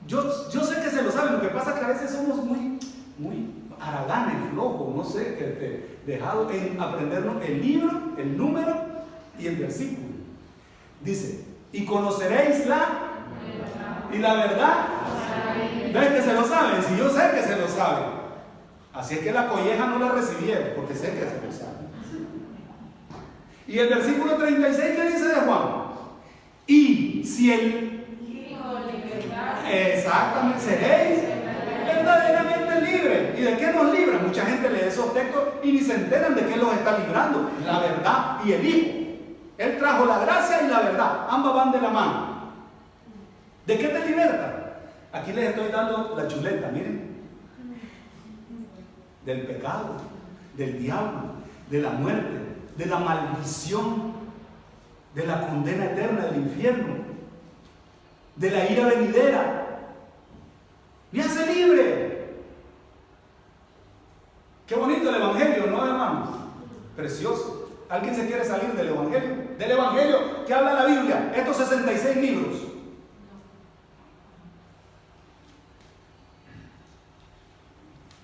[SPEAKER 1] Yo sé que se lo saben, lo que pasa es que a veces somos muy haraganes, flojos, no sé, dejados en aprendernos el libro, el número y el versículo. Dice, y conoceréis y la verdad. ¿Ven que se lo saben? Si yo sé que se lo saben. Así es que la colleja no la recibieron, porque sé que se lo saben. Y el versículo 36, ¿qué dice de Juan? Y si exactamente, seréis verdaderamente libres. ¿Y de qué nos libra? Mucha gente lee esos textos y ni se enteran de qué los está librando. La verdad y el Hijo. Él trajo la gracia y la verdad. Ambas van de la mano. ¿De qué te liberta? Aquí les estoy dando la chuleta, miren. Del pecado, del diablo, de la muerte, de la maldición, de la condena eterna del infierno, de la ira venidera. Me hace libre. Qué bonito el Evangelio, ¿no, hermanos? Precioso. ¿Alguien se quiere salir del Evangelio? Del Evangelio que habla la Biblia, estos 66 libros.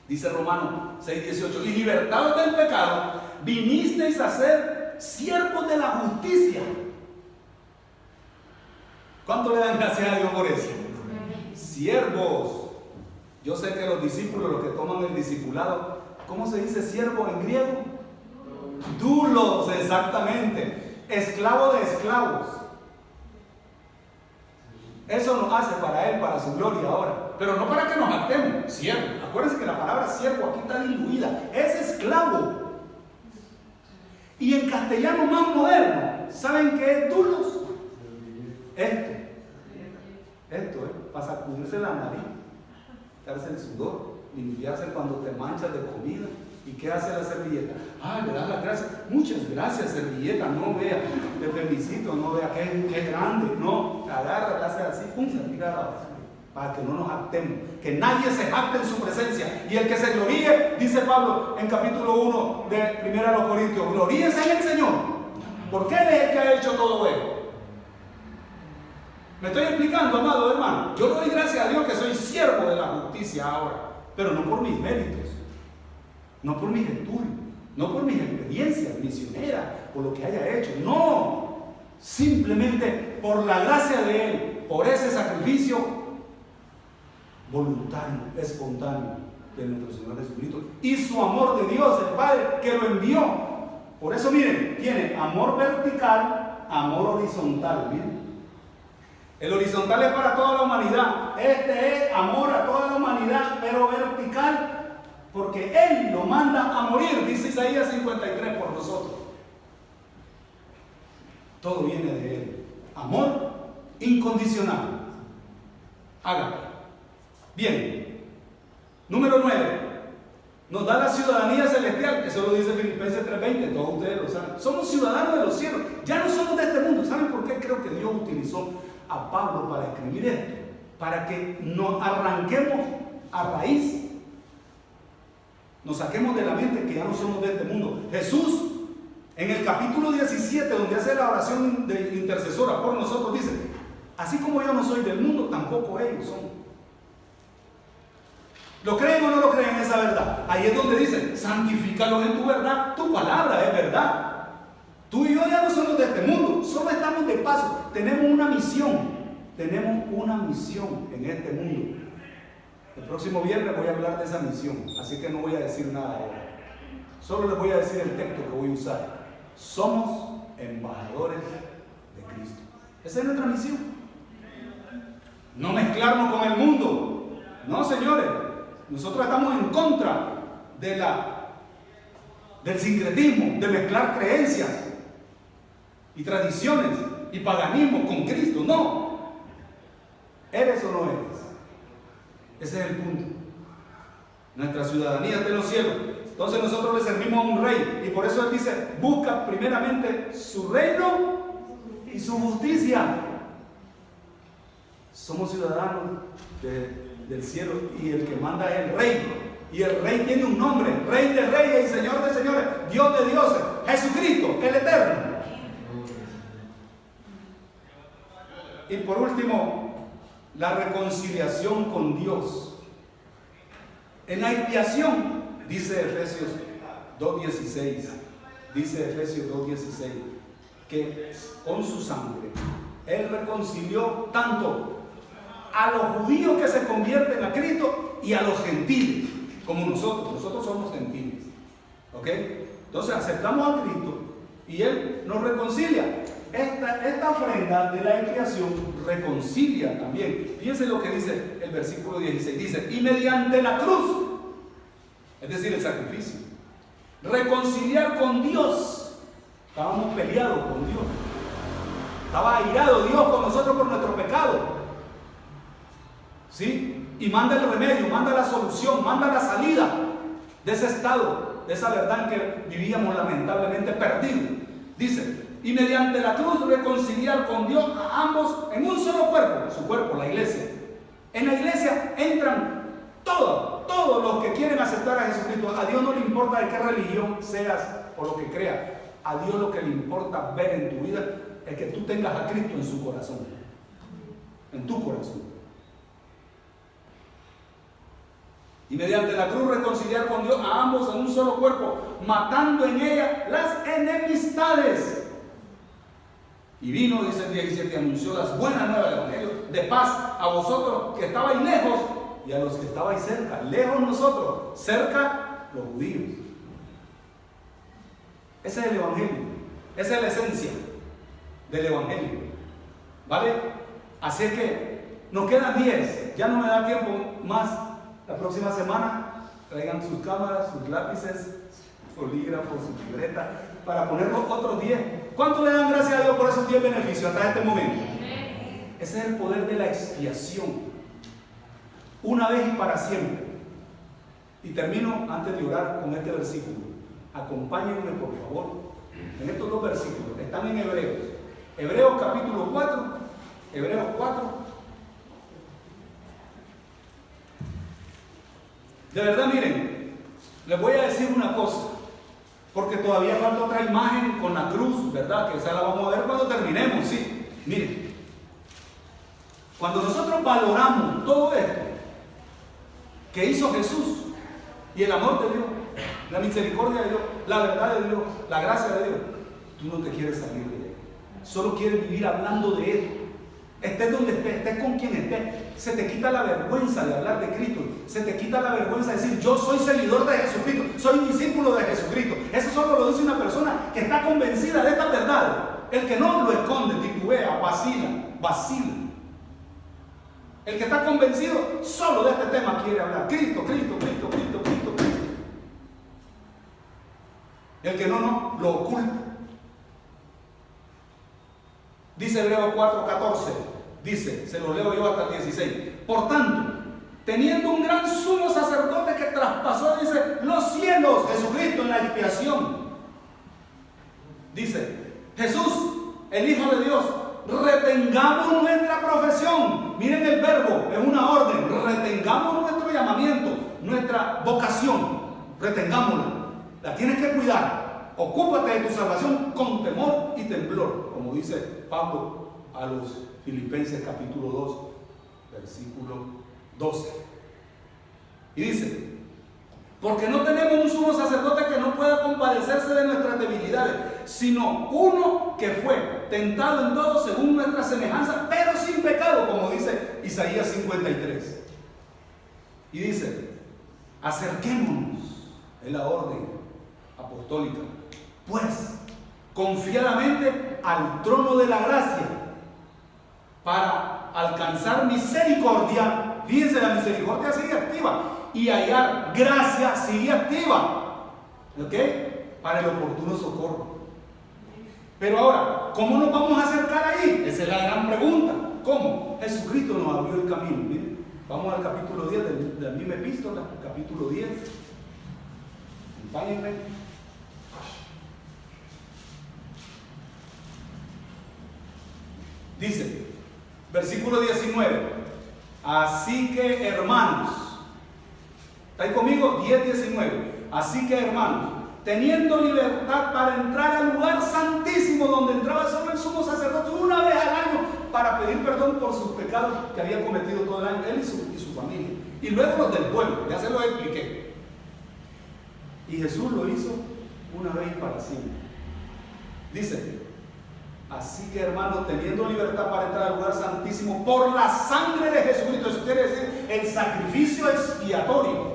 [SPEAKER 1] Dice Romanos 6:18, y libertados del pecado, vinisteis a ser siervos de la justicia. ¿Cuánto le dan gracias a Dios por eso? Siervos. Yo sé que los discípulos, los que toman el discipulado, ¿cómo se dice siervo en griego? Dulos, exactamente. Esclavo de esclavos. Eso nos hace para Él, para su gloria ahora. Pero no para que nos jactemos. Siervo. Acuérdense que la palabra siervo aquí está diluida. Es esclavo. Y en castellano más moderno, ¿saben qué es dulos? Esto, para sacudirse la nariz, quitarse el sudor, limpiarse cuando te manchas de comida. ¿Y qué hace la servilleta? Le das las gracias. Muchas gracias, servilleta. No vea, te felicito, no vea qué grande. No, agarra, la hace así, pum, se tira a la basura. Para que no nos jactemos, que nadie se jacte en su presencia. Y el que se gloríe, dice Pablo en capítulo 1 de 1 Corintios, gloríense en el Señor, porque Él es el que ha hecho todo esto. ¿Me estoy explicando, amado hermano? Yo doy gracias a Dios que soy siervo de la justicia ahora, pero no por mis méritos, no por mis estudios, no por mis experiencias misioneras, por lo que haya hecho, no, simplemente por la gracia de Él, por ese sacrificio voluntario, espontáneo de nuestro Señor Jesucristo y su amor de Dios, el Padre, que lo envió. Por eso, miren, tiene amor vertical, amor horizontal, miren. El horizontal es para toda la humanidad. Este es amor a toda la humanidad, pero vertical, porque Él lo manda a morir, dice Isaías 53, por nosotros. Todo viene de Él. Amor incondicional. Ágape. Bien. Número 9. Nos da la ciudadanía celestial. Eso lo dice Filipenses 3:20. Todos ustedes lo saben. Somos ciudadanos de los cielos. Ya no somos de este mundo. ¿Saben por qué creo que Dios utilizó a Pablo para escribir esto? Para que nos arranquemos a raíz, nos saquemos de la mente que ya no somos de este mundo. Jesús, en el capítulo 17, donde hace la oración de intercesora por nosotros, dice: así como yo no soy del mundo, tampoco ellos son. ¿Lo creen o no lo creen esa verdad? Ahí es donde dice: santifícalos en tu verdad, tu palabra es verdad. Tú y yo ya no somos de este mundo, solo estamos de paso. Tenemos una misión en este mundo. El próximo viernes voy a hablar de esa misión, así que no voy a decir nada ahora. Solo les voy a decir el texto que voy a usar. Somos embajadores de Cristo. Esa es nuestra misión. No mezclarnos con el mundo. No, señores. Nosotros estamos en contra del sincretismo, de mezclar creencias y tradiciones y paganismo con Cristo. No. ¿Eres o no eres? Ese es el punto. Nuestra ciudadanía es de los cielos. Entonces nosotros le servimos a un rey. Y por eso él dice: busca primeramente su reino y su justicia. Somos ciudadanos del cielo y el que manda es el rey. Y el rey tiene un nombre: Rey de reyes y Señor de señores, Dios de dioses, Jesucristo, el eterno. Y por último, la reconciliación con Dios. En la expiación, dice Efesios 2:16, que con su sangre Él reconcilió tanto a los judíos que se convierten a Cristo y a los gentiles, como nosotros somos gentiles. ¿Ok? Entonces aceptamos a Cristo y Él nos reconcilia. Esta ofrenda de la expiación reconcilia también. Fíjense lo que dice el versículo 16. Dice: y mediante la cruz, es decir, el sacrificio, reconciliar con Dios. Estábamos peleados con Dios. Estaba airado Dios con nosotros por nuestro pecado. ¿Sí? Y manda el remedio, manda la solución, manda la salida de ese estado, de esa verdad en que vivíamos lamentablemente perdidos. Dice: y mediante la cruz reconciliar con Dios a ambos en un solo cuerpo, su cuerpo, la iglesia. En la iglesia entran todos los que quieren aceptar a Jesucristo. A Dios no le importa de qué religión seas o lo que creas. A Dios lo que le importa ver en tu vida es que tú tengas a Cristo en su corazón, en tu corazón. Y mediante la cruz reconciliar con Dios a ambos en un solo cuerpo, matando en ella las enemistades. Y vino, dice el 17, y anunció las buenas nuevas del Evangelio de paz a vosotros que estabais lejos y a los que estabais cerca. Lejos nosotros, cerca los judíos. Ese es el Evangelio. Esa es la esencia del Evangelio. ¿Vale? Así que nos quedan 10. Ya no me da tiempo más. La próxima semana traigan sus cámaras, sus lápices, sus bolígrafos, sus libretas, para poner los otros 10. ¿Cuánto le dan gracias a Dios por esos 10 beneficios hasta este momento? Ese es el poder de la expiación. Una vez y para siempre. Y termino antes de orar con este versículo. Acompáñenme por favor en estos dos versículos. Están en Hebreos. Hebreos capítulo 4. Hebreos 4. De verdad, miren, les voy a decir una cosa, porque todavía falta otra imagen con la cruz, ¿verdad? Que esa la vamos a ver cuando terminemos, sí. Miren, cuando nosotros valoramos todo esto que hizo Jesús y el amor de Dios, la misericordia de Dios, la verdad de Dios, la gracia de Dios, tú no te quieres salir de él. Solo quieres vivir hablando de él. Estés donde estés con quien estés, se te quita la vergüenza de hablar de Cristo, se te quita la vergüenza de decir: yo soy seguidor de Jesucristo, soy discípulo de Jesucristo. Eso solo lo dice una persona que está convencida de esta verdad. El que no lo esconde, titubea, vacila. El que está convencido solo de este tema quiere hablar: Cristo, Cristo, Cristo, Cristo, Cristo, Cristo. El que no, lo oculta. Dice Hebreos 4:14. Dice, se lo leo yo hasta el 16. por tanto, teniendo un gran sumo sacerdote que traspasó, dice, los cielos, Jesucristo en la expiación. Dice, Jesús, el Hijo de Dios, retengamos nuestra profesión. Miren el verbo, es una orden. Retengamos nuestro llamamiento, nuestra vocación. Retengámosla. La tienes que cuidar. Ocúpate de tu salvación con temor y temblor, como dice Pablo a los Filipenses capítulo 2, versículo 12. Y dice, porque no tenemos un sumo sacerdote que no pueda compadecerse de nuestras debilidades, sino uno que fue tentado en todo según nuestra semejanza, pero sin pecado, como dice Isaías 53. Y dice, acerquémonos, es la orden apostólica, pues confiadamente al trono de la gracia para alcanzar misericordia. Fíjense, la misericordia sigue activa y hallar gracia sigue activa, ¿ok? Para el oportuno socorro. Pero ahora, ¿cómo nos vamos a acercar ahí? Esa es la gran pregunta. ¿Cómo? Jesucristo nos abrió el camino. Miren, vamos al capítulo 10 de la misma epístola, capítulo 10. Acompáñenme. Dice, versículo 19. Así que, hermanos, ¿estáis conmigo? 10:19. Así que, hermanos, teniendo libertad para entrar al lugar santísimo donde entraba solo el sumo sacerdote una vez al año para pedir perdón por sus pecados que había cometido todo el año, él y su familia, y luego los del pueblo, ya se los expliqué. Y Jesús lo hizo una vez y para siempre. Dice, así que, hermanos, teniendo libertad para entrar al lugar santísimo por la sangre de Jesucristo, eso quiere decir el sacrificio expiatorio.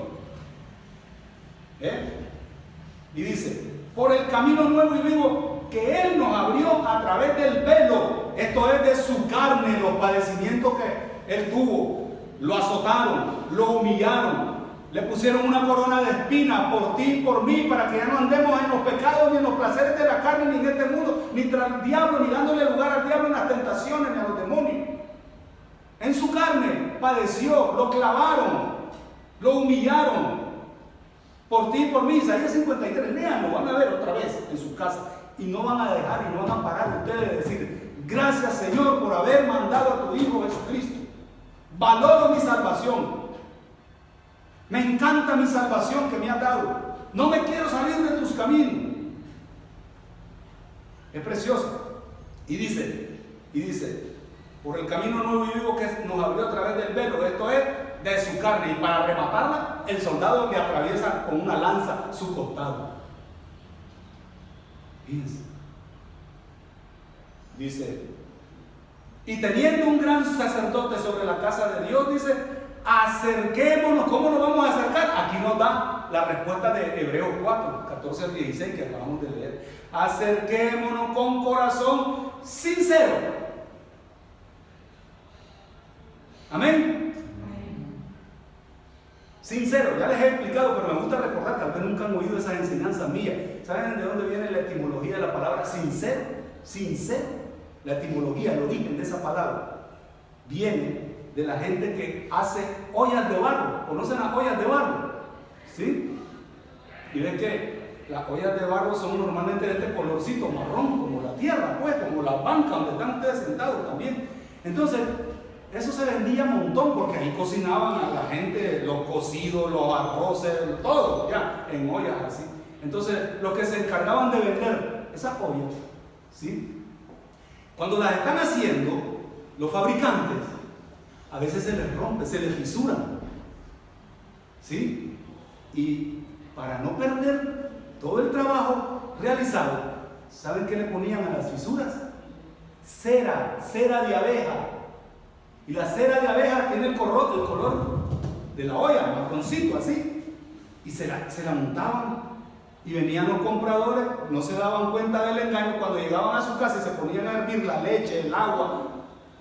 [SPEAKER 1] Y dice, por el camino nuevo y vivo que Él nos abrió a través del velo, esto es de su carne, los padecimientos que Él tuvo. Lo azotaron, lo humillaron, le pusieron una corona de espinas por ti y por mí, para que ya no andemos en los pecados ni en los placeres de la carne, ni en este mundo, ni tras el diablo, ni dándole lugar al diablo en las tentaciones, ni a los demonios. En su carne padeció, lo clavaron, lo humillaron por ti y por mí. Isaías 53, léanlo, van a ver otra vez en su casa, y no van a dejar y no van a parar ustedes de decir, gracias Señor por haber mandado a tu Hijo Jesucristo. Valoro mi salvación. Me encanta mi salvación que me has dado. No me quiero salir de tus caminos. Es precioso. Y dice, por el camino nuevo y vivo que nos abrió a través del velo, esto es de su carne, y para rematarla, el soldado le atraviesa con una lanza su costado. Fíjense. Dice, y teniendo un gran sacerdote sobre la casa de Dios, dice, acerquémonos. ¿Cómo nos vamos a acercar? Aquí nos da la respuesta de Hebreos 4, 14 al 16 que acabamos de leer. Acerquémonos con corazón sincero. Amén. Sincero, ya les he explicado, pero me gusta recordar, tal vez nunca han oído esas enseñanzas mías. ¿Saben de dónde viene la etimología de la palabra sincero? Sincero. La etimología, el origen de esa palabra, viene de la gente que hace ollas de barro. ¿Conocen las ollas de barro? ¿Sí? Y ven que las ollas de barro son normalmente de este colorcito marrón, como la tierra, pues, como la banca donde están ustedes sentados también. Entonces, eso se vendía un montón, porque ahí cocinaban a la gente los cocidos, los arroces, todo, ya, en ollas así. Entonces, los que se encargaban de vender esas ollas, ¿sí? Cuando las están haciendo, los fabricantes, a veces se les rompe, se les fisuran, ¿sí? Y para no perder todo el trabajo realizado, ¿saben qué le ponían a las fisuras? Cera de abeja. Y la cera de abeja tiene el color de la olla, marroncito así. Y se la montaban. Y venían los compradores, no se daban cuenta del engaño. Cuando llegaban a su casa y se ponían a hervir la leche, el agua,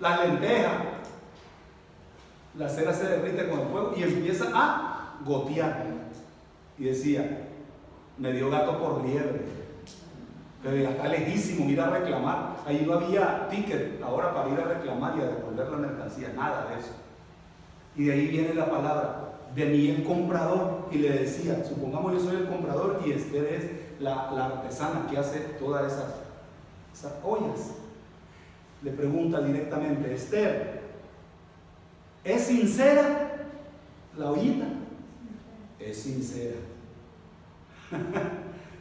[SPEAKER 1] las lentejas, la cera se derrite con el fuego y empieza a gotear. Y decía, me dio gato por liebre. Pero ya está lejísimo ir a reclamar. Ahí no había ticket ahora para ir a reclamar y a devolver la mercancía, nada de eso. Y de ahí viene la palabra. Venía el comprador y le decía, supongamos yo soy el comprador y Esther es la artesana que hace todas esas ollas. Le pregunta directamente, Esther, ¿es sincera la ollita? Es sincera.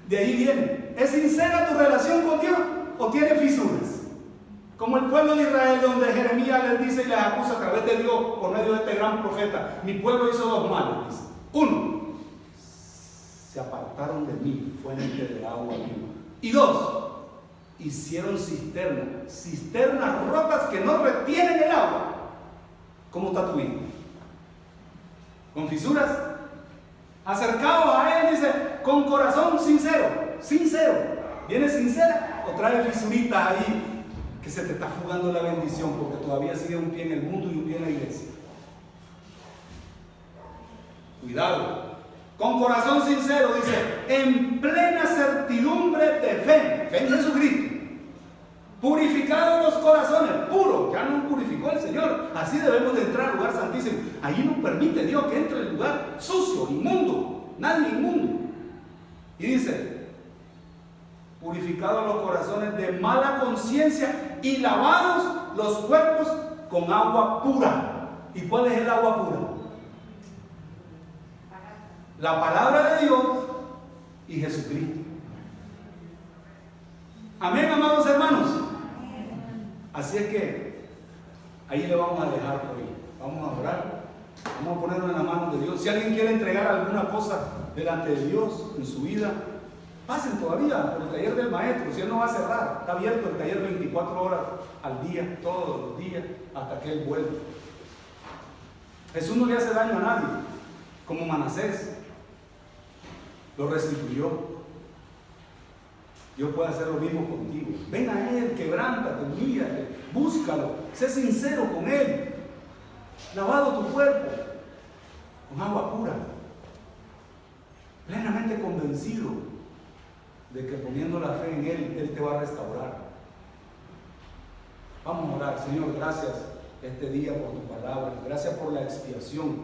[SPEAKER 1] De ahí viene, ¿es sincera tu relación con Dios o tiene fisuras? Como el pueblo de Israel, donde Jeremías les dice y les acusa a través de Dios por medio de este gran profeta, mi pueblo hizo dos males, dice. Uno, se apartaron de mí, fuente de agua viva. Y dos, hicieron cisternas rotas que no retienen el agua. ¿Cómo está tu vida? ¿Con fisuras? Acercado a él, dice, con corazón sincero. ¿Viene sincera o trae fisuritas ahí que se te está fugando la bendición porque todavía sigue un pie en el mundo y un pie en la iglesia? Cuidado. Con corazón sincero, dice, en plena certidumbre de fe en Jesucristo. Purificados los corazones, puros, ya nos purificó el Señor. Así debemos de entrar al lugar santísimo. Allí no permite Dios que entre el lugar sucio, inmundo, nadie inmundo. Y dice, purificados los corazones de mala conciencia y lavados los cuerpos con agua pura. ¿Y cuál es el agua pura? La palabra de Dios y Jesucristo. Amén, amados hermanos. Así es que ahí le vamos a dejar hoy. Vamos a orar. Vamos a ponernos en las manos de Dios. Si alguien quiere entregar alguna cosa delante de Dios en su vida, pasen todavía por el taller del maestro. Si él no va a cerrar, está abierto el taller 24 horas al día, todos los días, hasta que él vuelva. Jesús no le hace daño a nadie, como Manasés lo restituyó. Dios puede hacer lo mismo contigo. Ven a Él, quebrántate, humíllate, búscalo, sé sincero con Él. Lavado tu cuerpo con agua pura, plenamente convencido de que poniendo la fe en Él te va a restaurar. Vamos a orar. Señor, gracias este día por tu palabra, gracias por la expiación,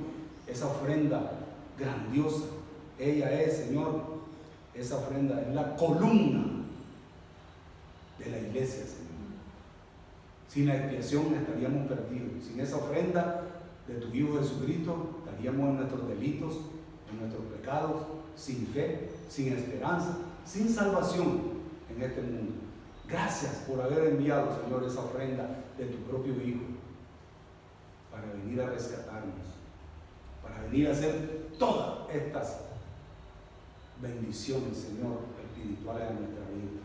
[SPEAKER 1] esa ofrenda grandiosa. Ella es, Señor, esa ofrenda es la columna de la iglesia, Señor. Sin la expiación estaríamos perdidos. Sin esa ofrenda de tu Hijo Jesucristo estaríamos en nuestros delitos, en nuestros pecados, sin fe, sin esperanza, sin salvación en este mundo. Gracias por haber enviado, Señor, esa ofrenda de tu propio Hijo para venir a rescatarnos, para venir a hacer todas estas bendiciones, Señor, espirituales en nuestra vida.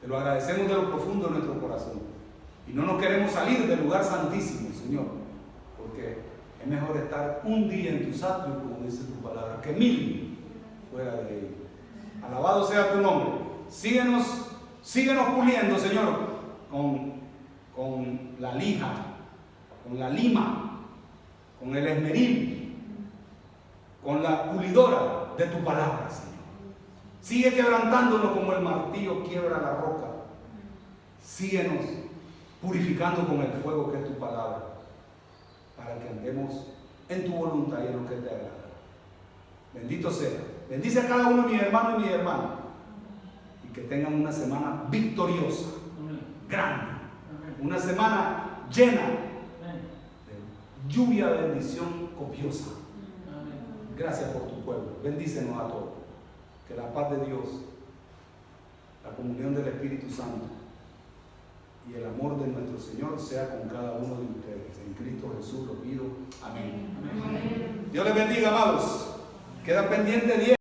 [SPEAKER 1] Te lo agradecemos de lo profundo de nuestro corazón. Y no nos queremos salir del lugar santísimo, Señor, porque es mejor estar un día en tus atrios, como dice tu palabra, que 1000 fuera de ellos. Alabado sea tu nombre. Síguenos puliendo, Señor, con la lija, con la lima, con el esmeril, con la pulidora de tu palabra, Señor. Sigue quebrantándonos como el martillo quiebra la roca. Síguenos purificando con el fuego que es tu palabra, para que andemos en tu voluntad y en lo que te agrada. Bendito sea. Bendice a cada uno de mis hermanos y mis hermanas, y que tengan una semana victoriosa, grande, una semana llena de lluvia de bendición copiosa. Gracias por tu pueblo. Bendícenos a todos. Que la paz de Dios, la comunión del Espíritu Santo y el amor de nuestro Señor sea con cada uno de ustedes. En Cristo Jesús lo pido. Amén. Amén. Dios les bendiga, amados. Queda pendiente 10.